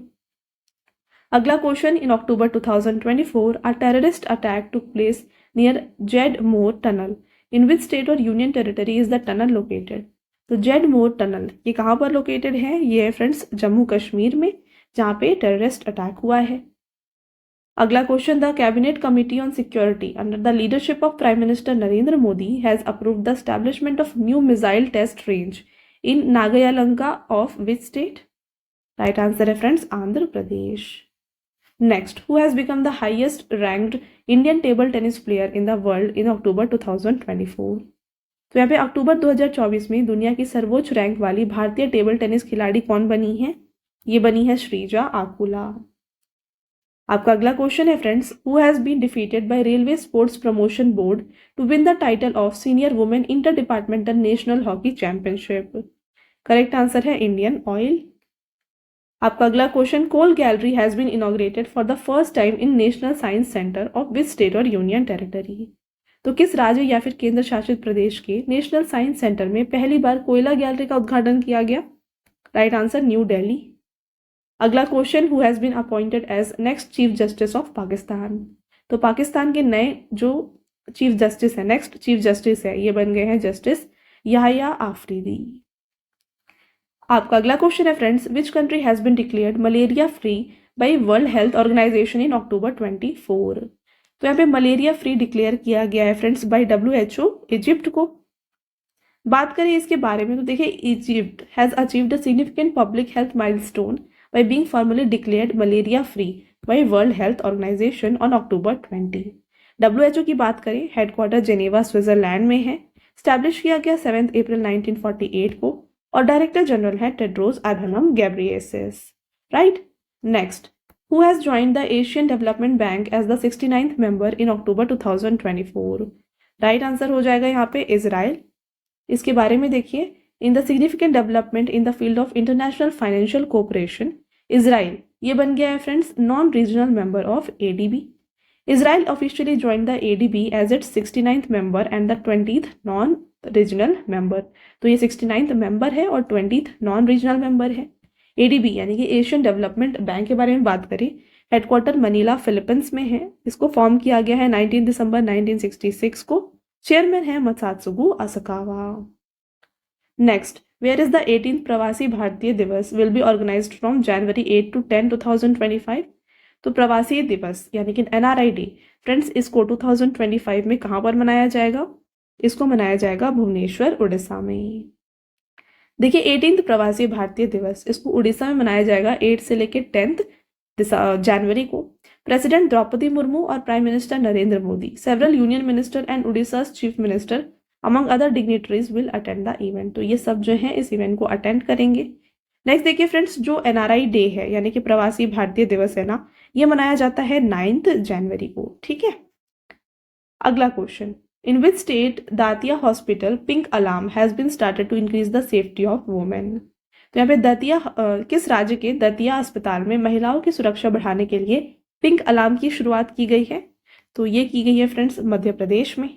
अगला question, in October 2024 a terrorist attack took place near Jedmore tunnel. In which state or union territory is the tunnel located? तो जेडमोर tunnel ये कहाँ पर located है? ये है friends Jammu Kashmir में, जहाँ पे टेररिस्ट अटैक हुआ है। अगला question, the cabinet committee on security under the leadership of prime minister Narendra Modi has approved the establishment of new missile test range in Nagaland of which state? Right answer है friends Andhra Pradesh. Next, who has become the highest ranked Indian table tennis player in the world in October 2024? तो यहाँ पे अक्टूबर 2024 में दुनिया की सर्वोच्च rank वाली भारतीय टेबल टेनिस खिलाड़ी कौन बनी है? ये बनी है श्रीजा आकुला। आपका अगला क्वेश्चन है friends, who has been defeated by Railway Sports Promotion Board to win the title of senior women inter departmental national hockey championship? Correct answer है इंडियन ऑयल। आपका अगला question, coal gallery has been inaugurated for the first time in National Science Centre of which state और union territory? तो किस राज्य या फिर केंद्र शासित प्रदेश के नेशनल साइंस सेंटर में पहली बार कोयला गैलरी का उद्घाटन किया गया? Right answer New Delhi. अगला question, who has been appointed as next chief justice of Pakistan? तो पाकिस्तान के नए जो चीफ जस्टिस है, नेक्स्ट चीफ जस्टिस है, ये बन गए हैं जस्टिस याहिया आफरीदी। आपका अगला क्वेश्चन है friends, which country has been declared malaria free by World Health Organization in October 24? तो यहाँ पे मलेरिया फ्री डिक्लेयर किया गया है फ्रेंड्स बाय WHO इजिप्ट को। बात करें इसके बारे में तो देखिए, Egypt has achieved a significant public health milestone by being formally declared malaria free by World Health Organization on October 20। WHO की बात करें, हेडक्वार्टर जेनेवा स्विट्जरलैंड में है, स्टैब्लिश किया गया 7 अप्रैल 1948 को, और डायरेक्टर जनरल है Tedros Adhanom Ghebreyesus. Right, next, who has joined the Asian Development Bank as the 69th member in October 2024? Right answer हो जाएगा यहाँ पे इजराइल। इसके बारे में देखिए, in the significant development in the field of international financial cooperation, Israel ये बन गया है friends non regional member of ADB। Israel officially join the ADB as its 69th member and the 20th non regional member. तो ये 69th member है और 20th non regional member है। ADB यानी कि एशियन डेवलपमेंट बैंक के बारे में बात करें, हेडक्वार्टर मनीला फिलीपींस में है, इसको फॉर्म किया गया है 19 दिसंबर 1966 को, चेयरमैन है Masatsugu Asakawa. Next, where is the 18th Pravasi Bharatiya Divas will be organised from January 8 to 10 2025? तो प्रवासी दिवस यानी कि NRI डे फ्रेंड्स, इसको 2025 में कहाँ पर मनाया जाएगा? इसको मनाया जाएगा भुवनेश्वर उड़ीसा में। देखिए 18th प्रवासी भारतीय दिवस इसको उड़ीसा में मनाया जाएगा 8 से लेकर 10 जनवरी को। प्रेसिडेंट द्रौपदी मुर्मू और prime minister Narendra Modi, several union minister and Orissa chief minister among other dignitaries will attend the event. तो ये सब जो है इस इवेंट को अटेंड करेंगे। नेक्स्ट देखिए फ्रेंड्स, जो NRI डे है यानी कि प्रवासी भारतीय दिवस है ना, ये मनाया जाता है 9 जनवरी को। ठीक है, अगला question, in which state Datia hospital pink alarm has been started to increase the safety of women? तो यहाँ पे दतिया किस राज्य के दतिया अस्पताल में महिलाओं की सुरक्षा बढ़ाने के लिए पिंक अलार्म की शुरुआत की गई है? तो ये की गई है फ्रेंड्स मध्य प्रदेश में।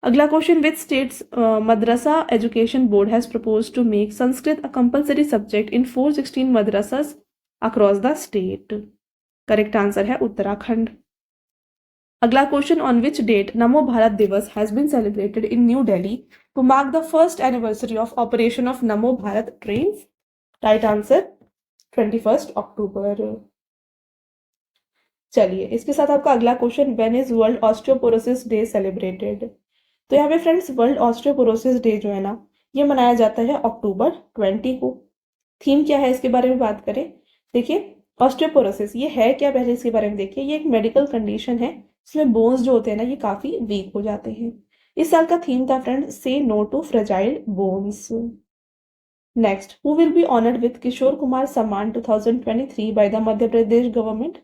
अगला question, which states madrasa education board has propose to make Sanskrit a compulsory subject in 416 madrasas across the state? Correct answer है उत्तराखंड। अगला question, on which date Namo Bharat Diwas has been celebrated in new Delhi to mark the first anniversary of operation of Namo Bharat trains? Right answer 21 October. चलिए इसके साथ आपका अगला question, when is world osteoporosis day celebrated? तो यहाँ पे फ्रेंड्स वर्ल्ड ऑस्टियोपोरोसिस डे जो है ना, ये मनाया जाता है अक्टूबर 20 को। थीम क्या है इसके बारे में बात करें, देखिए ऑस्टियोपोरोसिस ये है क्या, पहले इसके बारे में देखिए। ये एक मेडिकल कंडीशन है इसमें बोन्स जो होते हैं ना ये काफी वीक हो जाते हैं। इस साल का थीम था फ्रेंड से no to fragile bones. Next, who will be honoured with Kishore Kumar Samman 2023 by the Madhya Pradesh government.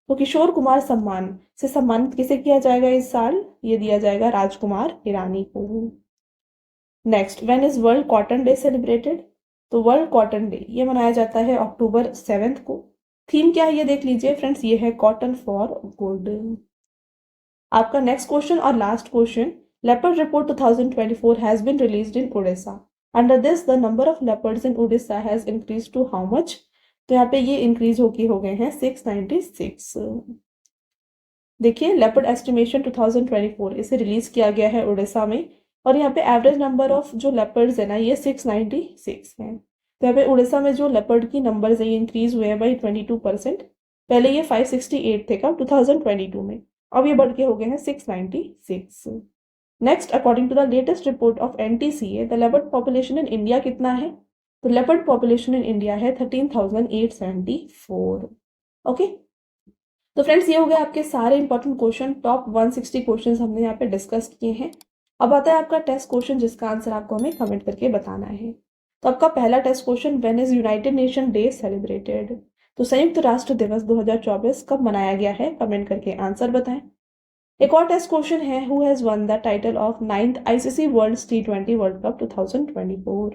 तो किशोर कुमार सम्मान से सम्मानित किसे किया जाएगा इस साल, ये दिया जाएगा राजकुमार हिरानी को। Next, when is world cotton day celebrated. तो वर्ल्ड कॉटन डे ये मनाया जाता है अक्टूबर 7 को। थीम क्या है ये देख लीजिए फ्रेंड्स, ये है कॉटन फॉर गुड। आपका नेक्स्ट क्वेश्चन और last question, leopard report 2024 has been released in Odisha. Under this the number of leopards in Odisha has increase to how much. तो यहाँ पे ये इंक्रीज हो गए हैं 696। देखिए लेपर्ड एस्टिमेशन 2024 इसे रिलीज किया गया है उड़ीसा में, और यहाँ पे एवरेज नंबर ऑफ जो लेपर्ड्स है ना ये 696 है। तो यहाँ पे उड़ीसा में जो लेपर्ड की नंबर्स है ये इंक्रीज हुए हैं बाई 22%। पहले ये 568 थे कब 2022 में, अब ये बढ़ के हो गए हैं 696। Next, according to the latest report of NTCA the leopard population in India कितना है। तो लेपर्ड पॉपुलेशन इन इंडिया है 13,874। ओके, तो फ्रेंड्स ये हो गए आपके सारे इंपॉर्टेंट क्वेश्चन, टॉप 160 क्वेश्चन हमने यहाँ पे डिस्कस किए हैं। अब आता है आपका टेस्ट क्वेश्चन जिसका आंसर आपको हमें कमेंट करके बताना है। तो आपका पहला test question, when is United Nation Day celebrated. तो संयुक्त राष्ट्र दिवस 2024 कब मनाया गया है, कमेंट करके आंसर बताएं। एक और टेस्ट क्वेश्चन है, who has won the title of 9th ICC world T20 world cup 2024।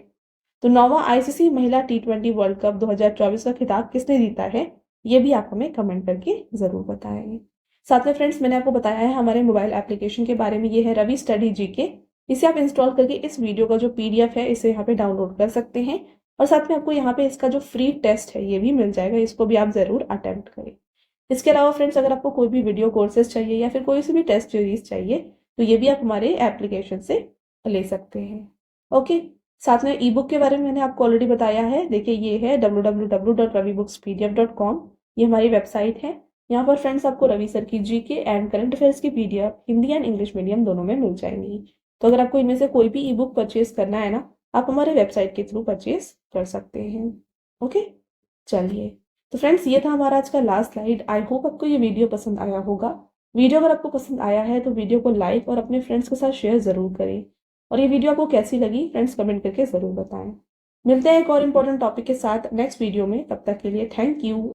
तो 9वां ICC महिला T20 वर्ल्ड कप 2024 का खिताब किसने जीता है, ये भी आप हमें कमेंट करके ज़रूर बताएं। साथ में फ्रेंड्स मैंने आपको बताया है हमारे मोबाइल एप्लीकेशन के बारे में, ये है रवि स्टडी जीके। इसे आप इंस्टॉल करके इस वीडियो का जो PDF है इसे यहाँ पे डाउनलोड कर सकते हैं, और साथ में आपको यहाँ पे इसका जो फ्री टेस्ट है ये भी मिल जाएगा, इसको भी आप ज़रूर अटेम्प्ट करें। इसके अलावा फ्रेंड्स अगर आपको कोई भी वीडियो कोर्सेज चाहिए या फिर कोई सी भी टेस्ट सीरीज चाहिए तो ये भी आप हमारे एप्लीकेशन से ले सकते हैं। ओके, साथ में ई बुक के बारे में मैंने आपको ऑलरेडी बताया है। देखिए ये है www.ravibookspdf.com, ये हमारी वेबसाइट है। यहाँ पर फ्रेंड्स आपको रवि सर की जीके एंड करंट अफेयर्स की PDF Hindi and English medium दोनों में मिल जाएंगी। तो अगर आपको इनमें से कोई भी ई बुक परचेज करना है ना, आप हमारे वेबसाइट के थ्रू परचेज कर सकते हैं। ओके, चलिए, तो फ्रेंड्स ये था हमारा आज का लास्ट स्लाइड। आई होप आपको ये वीडियो पसंद आया होगा। वीडियो अगर आपको पसंद आया है तो वीडियो को लाइक और अपने फ्रेंड्स के साथ शेयर ज़रूर करें, और ये वीडियो आपको कैसी लगी फ्रेंड्स कमेंट करके ज़रूर बताएं। मिलते हैं एक और इम्पोर्टेंट टॉपिक के साथ नेक्स्ट वीडियो में, तब तक के लिए थैंक यू।